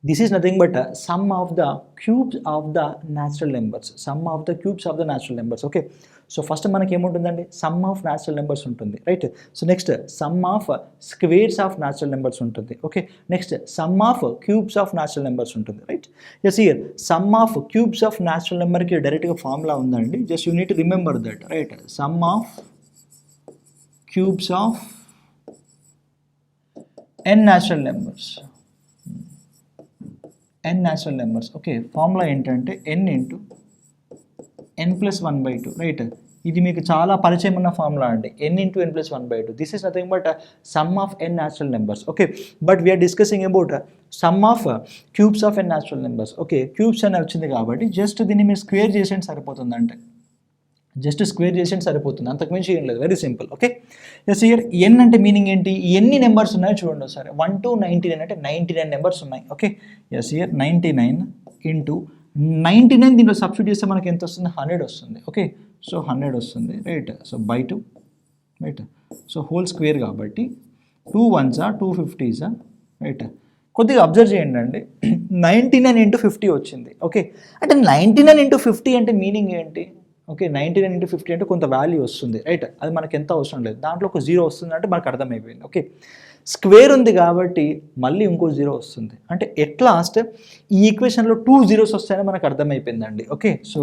this is nothing but sum of the cubes of the natural numbers. Okay, so first మనకి ఏముంటుందండి? Sum of natural numbers ఉంటుంది. Right, so next sum of squares of natural numbers ఉంటుంది. Okay, next sum of cubes of natural numbers ఉంటుంది. Right, yes, here sum of cubes of natural నెంబర్కి డైరెక్ట్గా formula ఉందండి. Just you need to remember that. Right, sum of cubes of n natural numbers. Okay, formula ఏంటంటే n × n + 1/2. రైట్, ఇది మీకు చాలా పరిచయం ఉన్న ఫార్ములా అండి, n × n + 1/2. This is nothing but sum of n natural numbers. Okay, but we are discussing about sum of cubes of n natural numbers. Okay, cubes అని వచ్చింది కాబట్టి జస్ట్ దీన్ని మీరు స్క్వేర్ చేసేయండి సరిపోతుంది. అంటే జస్ట్ స్క్వేర్ చేసేయండి సరిపోతుంది, అంతకుమించి ఏం లేదు. Very simple. Okay, yes, here n అంటే మీనింగ్ ఏంటి? ఎన్ని నెంబర్స్ ఉన్నాయో చూడండి ఒకసారి. 1 to 99 అంటే 99 నెంబర్స్ ఉన్నాయి. ఓకే, ఎస్, హియర్ 99 × 99 దీంట్లో సబ్స్టిట్యూట్ చేస్తే మనకి ఎంత వస్తుంది? 100 వస్తుంది. ఓకే, సో 100 వస్తుంది. Right, so by 2. Right, so whole square కాబట్టి 2 1s 250s. రైట్, కొద్దిగా అబ్జర్వ్ చేయండి అండి, 99 × 50 వచ్చింది. ఓకే, అంటే 99 × 50 అంటే మీనింగ్ ఏంటి? ఓకే 99 ఇంటూ 50 అంటే కొంత వాల్యూ వస్తుంది రైట్, అది మనకి ఎంత అవసరం లేదు, దాంట్లో ఒక జీరో వస్తుంది అంటే మనకు అర్థమైపోయింది. ఓకే స్క్వేర్ ఉంది కాబట్టి మళ్ళీ ఇంకో జీరో వస్తుంది, అంటే ఎట్ లాస్ట్ ఈ ఈక్వేషన్లో 2 జీరోస్ వస్తాయని మనకు అర్థమైపోయిందండి. ఓకే సో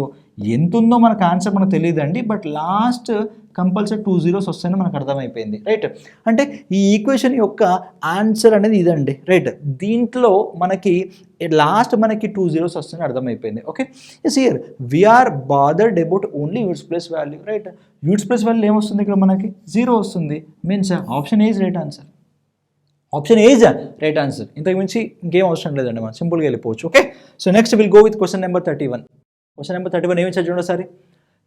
ఎంత ఉందో మనకు ఆన్సర్ మనకు తెలియదండి, బట్ లాస్ట్ కంపల్సరీ 2 జీరోస్ వస్తాయని మనకు అర్థమైపోయింది రైట్. అంటే ఈ ఈక్వేషన్ యొక్క ఆన్సర్ అనేది ఇదండి రైట్, దీంట్లో మనకి లాస్ట్ మనకి 2 జీరోస్ వస్తాయని అర్థమైపోయింది. Okay yes here we are bothered about only units plus value right, units plus value ఏమొస్తుంది ఇక్కడ మనకి జీరో వస్తుంది, means option A is right answer. Option A is right answer, ఇంతకు మించి ఇంకేం అవసరం లేదండి, మనం సింపుల్గా వెళ్ళిపోవచ్చు. Okay so next will go with question number 31. Question number 31 ఏమి ఇచ్చారు చూడండి ఒకసారి,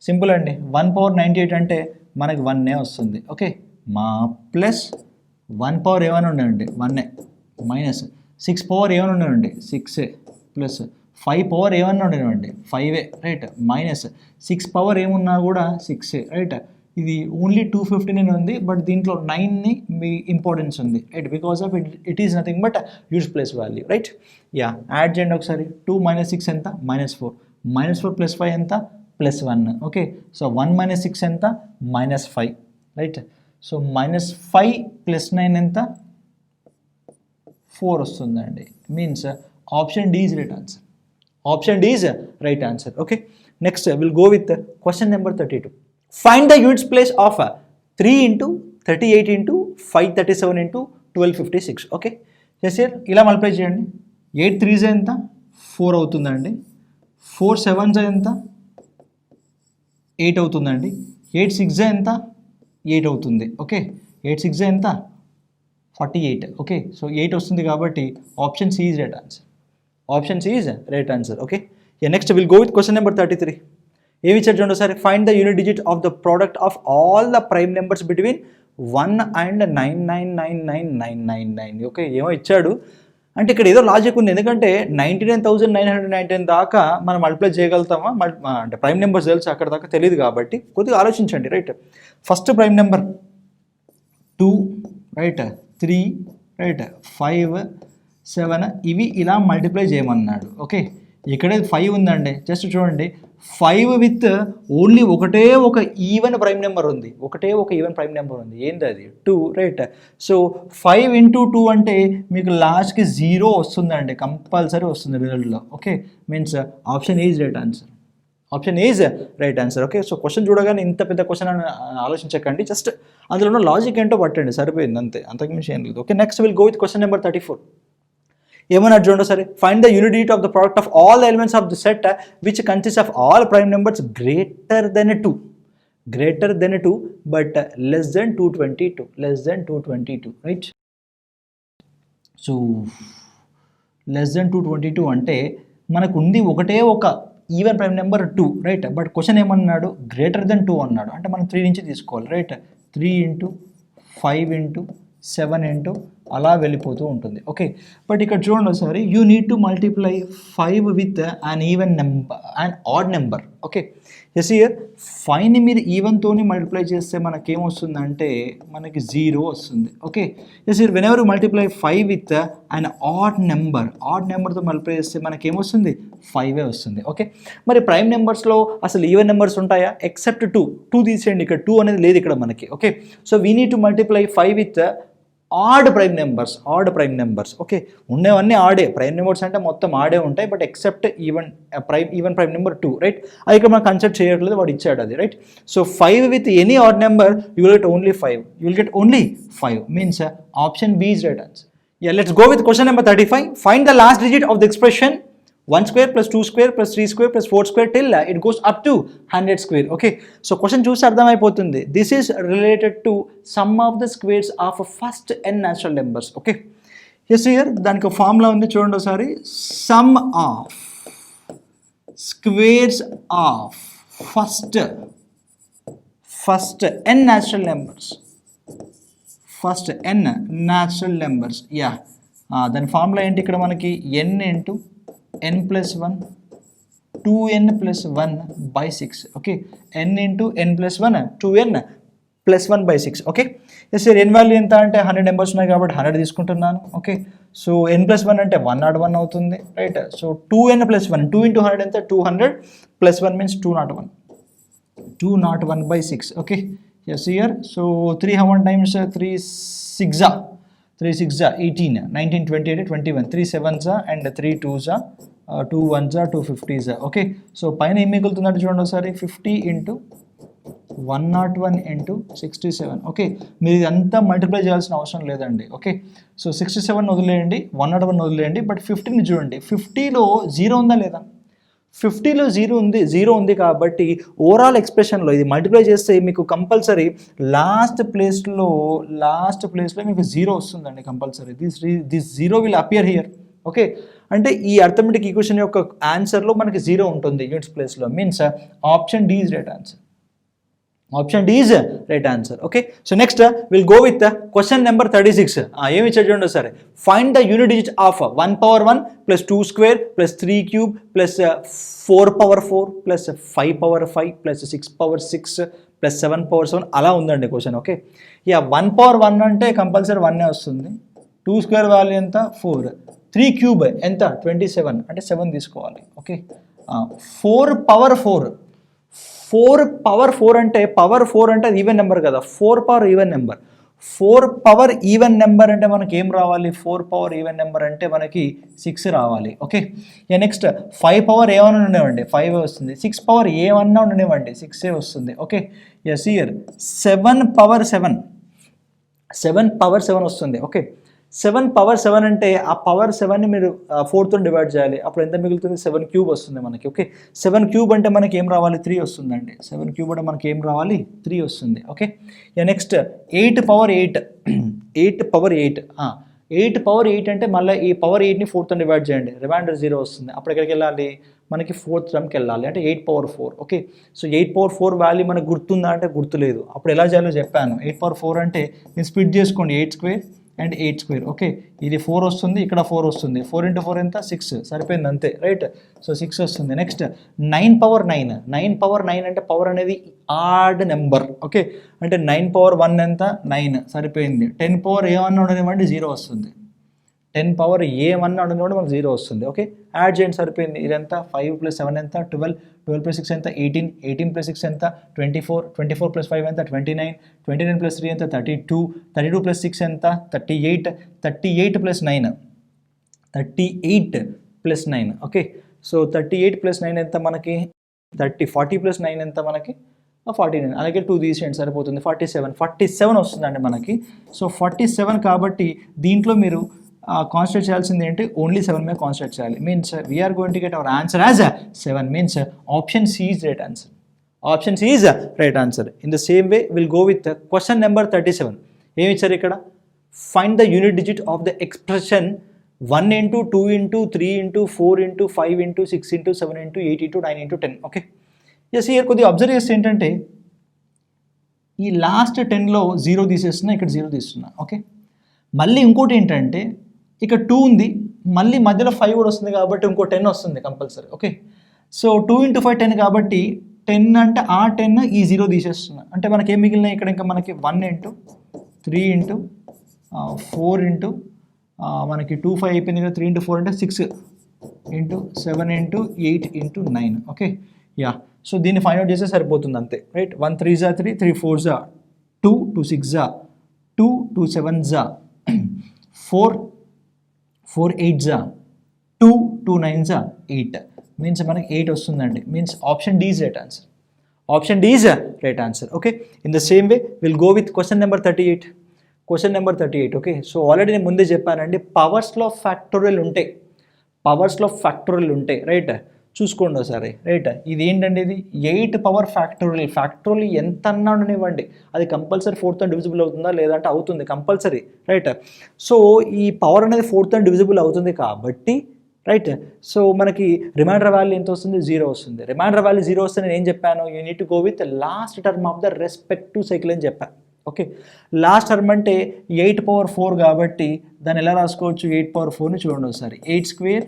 సింపుల్ అండి 1/98 అంటే మనకి 1 వస్తుంది. ఓకే మా ప్లస్ 1 ఏమైనా ఉండండి 1 మైనస్ 6 ఏమైనా ఉండండి 6 ప్లస్ 5 ఏమన్నా ఉండేవండి 5 రైట్, మైనస్ 6 ఏమున్నా కూడా 6 రైట్. ఇది ఓన్లీ 259 ఉంది, బట్ దీంట్లో 9ని మీ ఇంపార్టెన్స్ ఉంది right, because of it is nothing but use plus value right. Yeah add చేయండి ఒకసారి, 2 - 6 ఎంత -4, -4 + 5 ఎంత +1. ఓకే సో 1 - 6 ఎంత -5 రైట్, సో -5 + 9 ఎంత 4 వస్తుందండి, means option D is right answer. Option D is right answer. Okay next will go with question number 32. Find the units place of 3 × 38 × 537 × 1256. Okay చేసి ఇలా multiply చేయండి, 8 3s ఎంత 4 అవుతుందండి, 4 7s ఎంత 8 అవుతుందండి, 8 6s ఎంత 8 అవుతుంది. ఓకే 8 6s ఎంత 48. ఓకే సో 8 వస్తుంది కాబట్టి option C is right answer. Option C is right answer. Okay next will go with question number 33. ఏమి ఇచ్చారు చూడండి ఒకసారి, find the unit digit of the product of all the prime numbers between 1 and 9999999. Okay ఏమో ఇచ్చాడు అంటే ఇక్కడ ఏదో logic ఉంది, ఎందుకంటే 99,999 దాకా మనం మల్టిప్లై చేయగలుగుతామా, అంటే ప్రైమ్ నెంబర్స్ తెలుసు అక్కడ దాకా తెలియదు కాబట్టి కొద్దిగా ఆలోచించండి right. First prime number 2 right, 3 right, 5 7 ఇవి ఇలా మల్టిప్లై చేయమన్నాడు. ఓకే ఇక్కడే 5 ఉందండి, జస్ట్ చూడండి 5 విత్ ఓన్లీ ఒకటే ఒక ఈవెన్ ప్రైమ్ నెంబర్ ఉంది, ఒకటే ఒక ఈవెన్ ప్రైమ్ నెంబర్ ఉంది, ఏంది అది 2 రైట్. సో 5 × 2 అంటే మీకు లాస్ట్కి 0 వస్తుందండి, కంపల్సరీ వస్తుంది రిజల్ట్లో. Okay means option is right answer. Option is right answer. Okay so question చూడగానే ఇంత పెద్ద క్వశ్చన్ అని ఆలోచించకండి, జస్ట్ అందులో ఉన్న లాజిక్ ఏంటో పట్టండి సరిపోయింది అంతే, అంతకుమించి ఏం లేదు. Okay next will go with question number 34. ఏమన్నాడు చూడండి సరే, find the unit digit of the product of all the elements of the set which consist of all prime numbers greater than 2 but less than 222 right. So less than 222 అంటే మనకు ఉంది ఒకటే ఒక even prime number 2 right, but question ఏమన్నాడు greater than 2 అన్నాడు, అంటే మనం 3 నుంచి తీసుకోవాలి రైట్. 3 × 5 × 7 అలా వెళ్ళిపోతూ ఉంటుంది. ఓకే బట్ ఇక్కడ చూడండి ఒకసారి, you need to multiply 5 with an even number and odd number. Okay yes here 5ని మీరు ఈవెన్తోని మల్టిప్లై చేస్తే మనకేమొస్తుందంటే మనకి 0 వస్తుంది. Okay yes here whenever multiply 5 with and odd నెంబర్తో మల్టిప్లై చేస్తే మనకేమొస్తుంది 5 వస్తుంది. ఓకే మరి ప్రైమ్ నెంబర్స్లో అసలు ఈవెన్ నెంబర్స్ ఉంటాయా, ఎక్సెప్ట్ 2 తీసేయండి, ఇక్కడ 2 అనేది లేదు ఇక్కడ మనకి. Okay so we need to multiply 5 with odd prime numbers. Okay ఉండేవన్నీ ఆడే ప్రైమ్ నెంబర్స్ అంటే మొత్తం ఆడే ఉంటాయి, but except even prime number 2 right, అది ఇక్కడ మనం కన్సిడర్ చేయట్లేదు, వాడు ఇచ్చాడు అది right. So 5 with any odd number you will get only 5 means option B is right answer. Yeah, let's go with question number 35. Find the last digit of the expression 1 square plus 2 square plus 3 square plus 4 square till it goes up to 100 square. Okay, so question చూసి అర్థమైపోతుంది, this is related to sum of the squares of first n natural numbers. Okay, yes here దానికి formula ఉంది చూడండి ఒకసారి, sum of squares of first n natural numbers. First n natural numbers. Yeah దాని formula ఏంటి ఇక్కడ మనకి, n × n + 1 2n + 1/6. Okay n × n + 1 2n + 1/6. Okay yes sir n value ఎంత అంటే 100 నెంబర్స్ ఉన్నాయి కాబట్టి 100 తీసుకుంటున్నాను. ఓకే సో n + 1 అంటే 101 అవుతుంది రైట్. సో 2n + 1 2 × 100 ఎంత 200 + 1 means 201. 201/6. Okay, yes here. So 3 how one times 3 6 are 3 6 are 18, 19, 20, 21, 3 7s are and 3 2s are 2 1s are 2 50s are. Okay, so పైన ఏం మిగులుతుందంటే చూడండి ఒకసారి 50 into 101 into 67. ఓకే, మీరు ఇదంతా మల్టిప్లై చేయాల్సిన అవసరం లేదండి. ఓకే, సో 67 వదిలేయండి, 101 వదిలేయండి, బట్ 50ని చూడండి. 50లో 0 ఉందా లేదా? 50లో 0 ఉంది కాబట్టి ఓవరాల్ ఎక్స్ప్రెషన్లో ఇది మల్టిప్లై చేస్తే మీకు కంపల్సరీ లాస్ట్ ప్లేస్లో మీకు 0 వస్తుందండి compulsory. This 0 will appear here. Okay, అంటే ఈ అర్థమెటిక్ ఈక్వేషన్ యొక్క ఆన్సర్లో మనకి 0 ఉంటుంది యూనిట్స్ ప్లేస్లో. Means option D is right answer. Option D is right answer. Okay, so next we'll go with question number 36. ఏమి ఇచ్చాడు చూడండి సరే. Find the unit digit of 1 power 1 plus 2 square plus 3 cube plus 4 power 4 plus 5 power 5 plus 6 power 6 plus 7 power 7 అలా ఉందండి question. Okay, yeah 1 power 1 అంటే compulsory 1 వస్తుంది. 2 square value ఎంత 4, 3 cube ఎంత 27 అంటే 7 తీసుకోవాలి. ఓకే, 4 power 4 అంటే పవర్ 4 అంటే అది ఈవెన్ నెంబర్ కదా. 4 power even number. 4 power even number అంటే మనకి ఏం రావాలి? 4 పవర్ ఈవెన్ నెంబర్ అంటే మనకి 6 రావాలి. ఓకే, నెక్స్ట్ 5 పవర్ ఏమన్నా ఉండేవండి 5 వస్తుంది. 6 పవర్ ఏమన్నా ఉండేవండి 6 వస్తుంది. ఓకే, ఎస్ ఇయర్ 7 పవర్ 7 వస్తుంది. ఓకే, 7 పవర్ 7 అంటే ఆ పవర్ 7ని మీరు 4తో డివైడ్ చేయాలి. అప్పుడు ఎంత మిగులుతుంది? 7 క్యూబ్ వస్తుంది మనకి. ఓకే, 7 క్యూబ్ అంటే మనకి ఏం రావాలి? 3 వస్తుందండి. 7 క్యూబ్ అంటే మనకి ఏం రావాలి? 3 వస్తుంది. ఓకే, నెక్స్ట్ 8 పవర్ 8 8 పవర్ 8 అంటే మళ్ళీ ఈ పవర్ 8ని 4తో డివైడ్ చేయండి, రిమైండర్ 0 వస్తుంది. అప్పుడు ఎక్కడికి వెళ్ళాలి? మనకి 4th టర్మ్కి వెళ్ళాలి, అంటే 8 power 4. Okay, so 8 power 4 value మనకు గుర్తుందా అంటే గుర్తులేదు. అప్పుడు ఎలా చేయాలో చెప్పాను. 8 పవర్ 4 అంటే నేను స్ప్లిట్ చేసుకోండి, 8 స్క్వేర్ అండ్ 8 స్క్వేర్. ఓకే, ఇది 4 వస్తుంది, ఇక్కడ 4 వస్తుంది. 4 into 4 ఎంత? 6. సరిపోయింది అంతే, రైట్. సో 6 వస్తుంది. నెక్స్ట్ 9 పవర్ 9 అంటే పవర్ అనేది ఆడ్ నెంబర్. ఓకే, అంటే 9 పవర్ 1 ఎంత? 9. సరిపోయింది. 10 పవర్ ఏమన్నా ఉండనివ్వండి 0 వస్తుంది. 10 పవర్ ఏమన్నా ఉండనివ్వండి మనకు 0 వస్తుంది. ఓకే, యాడ్ చేయండి, సరిపోయింది. ఇదంతా 5 + 7 ఎంత? 12 + 6 ఎంత? 18 + 6 ఎంత? 24 + 5 ఎంత? 29 + 3 ఎంత? 32 + 6 ఎంత? 38 + 9. ఓకే, సో 38 + 9 ఎంత మనకి? 40 + 9 ఎంత మనకి? 49. అలాగే 2 తీసేయండి, సరిపోతుంది. 47 వస్తుందండి మనకి. సో 47 కాబట్టి దీంట్లో మీరు కాన్సన్ట్రేట్ చేయాల్సింది ఏంటి? ఓన్లీ 7 మీద కాన్సన్ట్రేట్ చేయాలి. Means we are going to get our answer as 7. Means option C is right answer. Option C is right answer. In the same way will go with question number 37. ఏమి ఇచ్చారు ఇక్కడ? Find the unit digit of the expression 1 into 2 into 3 into 4 into 5 into 6 into 7 into 8 into 9 into 10. Okay, yes here కొద్దిగా observe చేస్తే ఏంటంటే ఈ last 10లో 0 తీసేస్తున్నా, ఇక్కడ 0 తీస్తున్నా. Okay, మళ్ళీ ఇంకోటి ఏంటంటే ఇక్కడ 2 ఉంది, మళ్ళీ మధ్యలో 5 కూడా వస్తుంది కాబట్టి ఇంకో 10 వస్తుంది కంపల్సరీ. ఓకే, సో 2 into 5 10 కాబట్టి 10 అంటే ఆ 10 ఈ 0 తీసేస్తున్నా. అంటే మనకి ఏం మిగిలినాయి ఇక్కడ? ఇంకా మనకి 1 into 3 into 4 into మనకి 2 5 అయిపోయింది కదా. 3 into 4 అంటే 6 into 7 into 8 into 9. Okay, yeah, so దీన్ని ఫైండ్ అవుట్ చేస్తే సరిపోతుంది అంతే, రైట్. 1 3 జా 3, 3 4 జా 2, 2 6 జా 2, 2 7 జా 4, 4 8 జా 2, 2 9 జా 8. మీన్స్ మనకి 8 వస్తుందండి. Means option D is right answer. Option D is right answer. Okay, in the same way will go with question number 38. Question number 38. Okay, so already నేను ముందే చెప్పానండి, పవర్స్లో ఫ్యాక్టోరియల్ ఉంటాయి, రైట్. చూసుకోండి ఒకసారి, రైట్. ఇది ఏంటండి? ఇది 8 పవర్ ఫ్యాక్టోరియల్ ఎంత అన్నా ఉండనివ్వండి, అది కంపల్సరీ 4తో డివిజిబుల్ అవుతుందా లేదంటే అవుతుంది కంపల్సరీ, రైట్. సో ఈ పవర్ అనేది 4తో డివిజిబుల్ అవుతుంది కాబట్టి, రైట్. సో మనకి రిమైండర్ వాల్యూ ఎంత వస్తుంది? 0 వస్తుంది. రిమైండర్ వాల్యూ 0 వస్తే నేను ఏం చెప్పాను? You need to go with last term of the respective cycle అని చెప్పాను. ఓకే, లాస్ట్ టర్మ్ అంటే 8 పవర్ 4 కాబట్టి దాన్ని ఎలా రాసుకోవచ్చు? 8 పవర్ 4ని చూడండి ఒకసారి. 8 స్క్వేర్,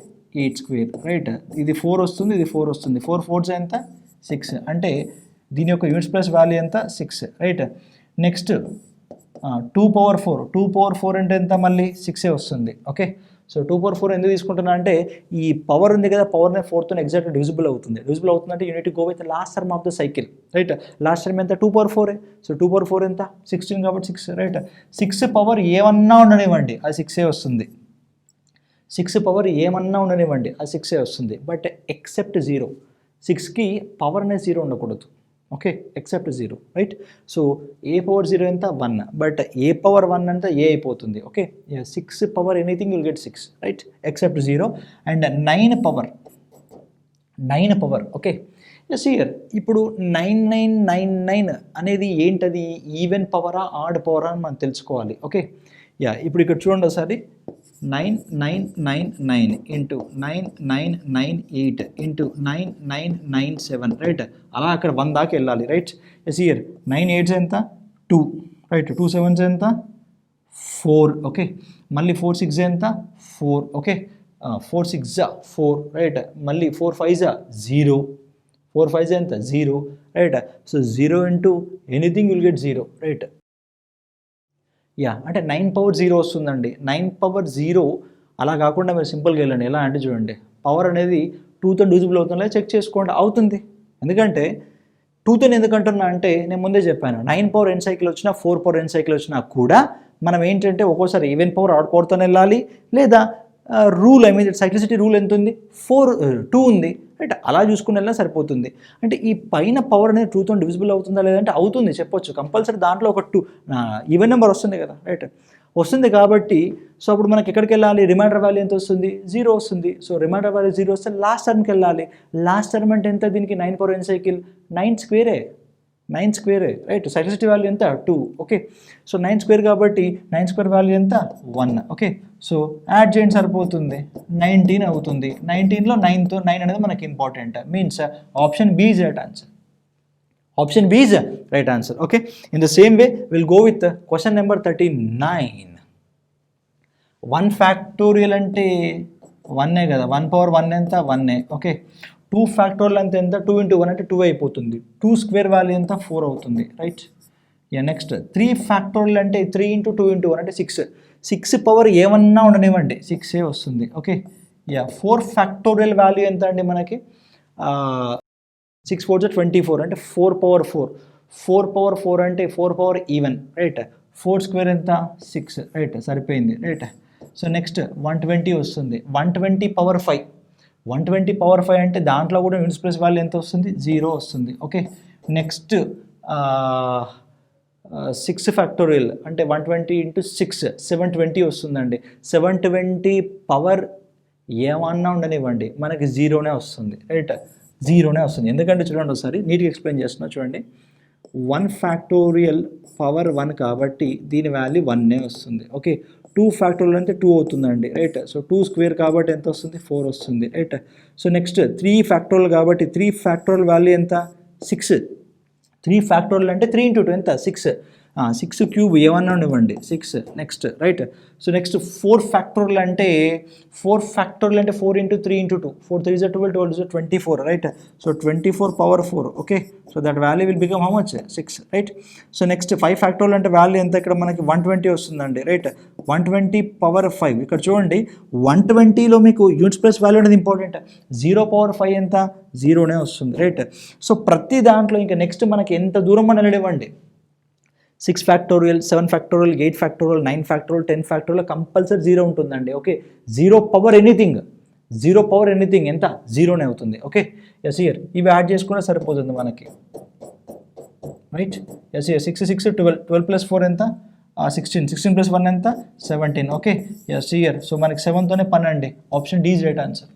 రైట్. ఇది 4 వస్తుంది, ఇది 4 వస్తుంది. 4 4s ఎంత? 6. అంటే దీని యొక్క యూనిట్స్ ప్లస్ వాల్యూ ఎంత? 6, రైట్. నెక్స్ట్ 2 పవర్ 4 అంటే ఎంత? మళ్ళీ 6 వస్తుంది. ఓకే, సో 2 పవర్ 4 ఎందుకు తీసుకుంటున్నా అంటే ఈ పవర్ ఉంది కదా, పవర్ని 4తో ఎగ్జాక్ట్గా డివిజిబుల్ అవుతుందంటే unit go with last term of the cycle, right. Last term ఎంత 2 పవర్ 4. సో 2 పవర్ 4 ఎంత 16 కాబట్టి 6, రైట్. 6 పవర్ ఏమన్నా ఉండనివ్వండి అది 6 వస్తుంది. 6 పవర్ ఏమన్నా ఉండనివ్వండి అది 6 వస్తుంది. బట్ ఎక్సెప్ట్ 0, 6కి పవర్ అనేది 0 ఉండకూడదు. Okay, except 0, right. సో ఏ పవర్ 0 ఎంత 1, బట్ ఏ పవర్ 1 అంతా ఏ అయిపోతుంది. Okay, 6 power anything will get 6, right, except 0. And 9 power, okay. Yes here ఇప్పుడు 9999 అనేది ఏంటది, ఈవెన్ పవరా ఆడ్ పవరా అని మనం తెలుసుకోవాలి. ఓకే, ఇప్పుడు ఇక్కడ చూడండి ఒకసారి, 9999 ఇంటూ 9998 ఇంటూ 9997, రైట్. అలా అక్కడ 1 దాకా వెళ్ళాలి, రైట్. ఎస్ హియర్ 9 8 ఎంత 2, రైట్. 2 7 ఎంత 4, ఓకే. మళ్ళీ 4 6 ఎంత 4, ఓకే. 4 6 4, రైట్. మళ్ళీ 4 5 0, 4 5 ఎంత 0, right. So 0 into anything will get 0, right. అంటే 9 పవర్ 0 వస్తుందండి. 9 పవర్ 0 అలా కాకుండా మీరు సింపుల్గా వెళ్ళండి. ఎలా అంటే చూడండి, పవర్ అనేది 2తో డివిజిబుల్ అవుతుందో చెక్ చేసుకోండి, అవుతుంది. ఎందుకంటే 2తో ఎందుకంటున్నా అంటే నేను ముందే చెప్పాను, 9 పవర్ n సైకిల్ వచ్చినా 4 పవర్ n సైకిల్ వచ్చినా కూడా మనం ఏంటంటే ఒక్కోసారి ఈవెన్ పవర్ ఆడ్ పవర్తో వెళ్ళాలి, లేదా రూల్ సైక్లిసిటీ రూల్ ఎంత ఉంది 2 ఉంది, రైట్. అలా చూసుకుని వెళ్ళినా సరిపోతుంది. అంటే ఈ పైన పవర్ అనేది 2తో డివిజిబుల్ అవుతుందా లేదంటే అవుతుంది చెప్పొచ్చు, కంపల్సరీ. దాంట్లో ఒక 2 ఈవెన్ నెంబర్ వస్తుంది కదా, రైట్, వస్తుంది కాబట్టి. సో అప్పుడు మనకి ఎక్కడికి వెళ్ళాలి, రిమైండర్ వాల్యూ ఎంత వస్తుంది 0 వస్తుంది. సో రిమైండర్ వాల్యూ 0 వస్తే లాస్ట్ టర్మ్కి వెళ్ళాలి. లాస్ట్ టర్మ్ అంటే ఎంత, దీనికి 9 పవర్ n సైకిల్ 9 స్క్వేరే, రైట్. సైక్లిసిటీ వాల్యూ ఎంత 2, ఓకే. సో 9 స్క్వేర్ కాబట్టి 9 స్క్వేర్ వాల్యూ ఎంత 1, ఓకే. సో యాడ్ చేయండి సరిపోతుంది, 19 అవుతుంది. 19లో 9 అనేది మనకి important, means option B is right answer. Option B is right answer, okay. In the same way will go with question number 39. 1 factorial అంటే 1 కదా, 1 power 1 ఎంత 1, ఓకే. 2 ఫ్యాక్టోరియల్ అంటే ఎంత 2 ఇంటూ 1 అంటే 2 అయిపోతుంది. 2 స్క్వేర్ వాల్యూ ఎంత 4 అవుతుంది, రైట్. నెక్స్ట్ 3 ఫ్యాక్టోరియల్ అంటే 3 ఇంటూ 2 ఇంటూ 1 అంటే 6. 6 పవర్ ఏమన్నా ఉండనివ్వండి 6 వస్తుంది, ఓకే. 4 ఫ్యాక్టోరియల్ వాల్యూ ఎంత అండి మనకి 6 4 24, అంటే 4 పవర్ 4. 4 పవర్ 4 అంటే 4 పవర్ ఈవెన్, రైట్. 4 స్క్వేర్ ఎంత 6, రైట్, సరిపోయింది, రైట్. సో నెక్స్ట్ 120 వస్తుంది. 120 పవర్ 5, 120 పవర్ 5 అంటే దాంట్లో కూడా యూనిట్స్ ప్లేస్ వాల్యూ ఎంత వస్తుంది 0 వస్తుంది, ఓకే. నెక్స్ట్ 6 ఫ్యాక్టోరియల్ అంటే 120 ఇంటూ 6 720 వస్తుందండి. 720 పవర్ ఏమన్నా ఉండనివ్వండి మనకి 0నే వస్తుంది, రైట్. 0నే వస్తుంది. ఎందుకంటే చూడండి ఒకసారి నీట్గా ఎక్స్ప్లెయిన్ చేస్తున్నా చూడండి. 1 ఫ్యాక్టోరియల్ పవర్ 1 కాబట్టి దీని వాల్యూ 1నే వస్తుంది, ఓకే. 2 ఫ్యాక్టోరియల్ అంటే 2 అవుతుందండి, రైట్. సో 2 స్క్వేర్ కాబట్టి ఎంత వస్తుంది 4 వస్తుంది, రైట్. సో నెక్స్ట్ 3 ఫ్యాక్టోరియల్ కాబట్టి 3 ఫ్యాక్టోరియల్ వాల్యూ ఎంత 6. 3 ఫ్యాక్టోరియల్ అంటే 3 ఇంటూ 2 ఎంత 6. 6 క్యూబ్ ఏమన్నా ఇవ్వండి 6, next, right. So next 4 factorial అంటే 4 into 3 into 2, 4 3 is 12, 12 is 24, right. So 24 power 4, okay. So that value will become how much 6, right. So next 5 factorial అంటే value ఎంత ఇక్కడ మనకి 120 వస్తుందండి, రైట్. 120 పవర్ 5 ఇక్కడ చూడండి 120లో మీకు యూనిట్స్ ప్లస్ వాల్యూ అనేది ఇంపార్టెంట్. 0 పవర్ 5 ఎంత 0నే వస్తుంది, రైట్. సో ప్రతి దాంట్లో ఇంకా నెక్స్ట్ మనకి ఎంత దూరం అని వెళ్ళనివ్వండి 6 factorial 7 factorial 8 factorial 9 factorial 10 factorial compulsory 0 ఉంటుందండి, ఓకే. 0 పవర్ ఎనీథింగ్ ఎంత 0నే అవుతుంది, ఓకే. ఎస్ హియర్ ఇవి యాడ్ చేసుకున్నా సరిపోతుంది మనకి, రైట్. ఎస్ హియర్ 6 6 12, 12 ప్లస్ 4 ఎంత 16, 16 ప్లస్ 1 ఎంత 17, ఓకే. ఎస్ హియర్ సో మనకి 7తోనే 12, option D is right answer.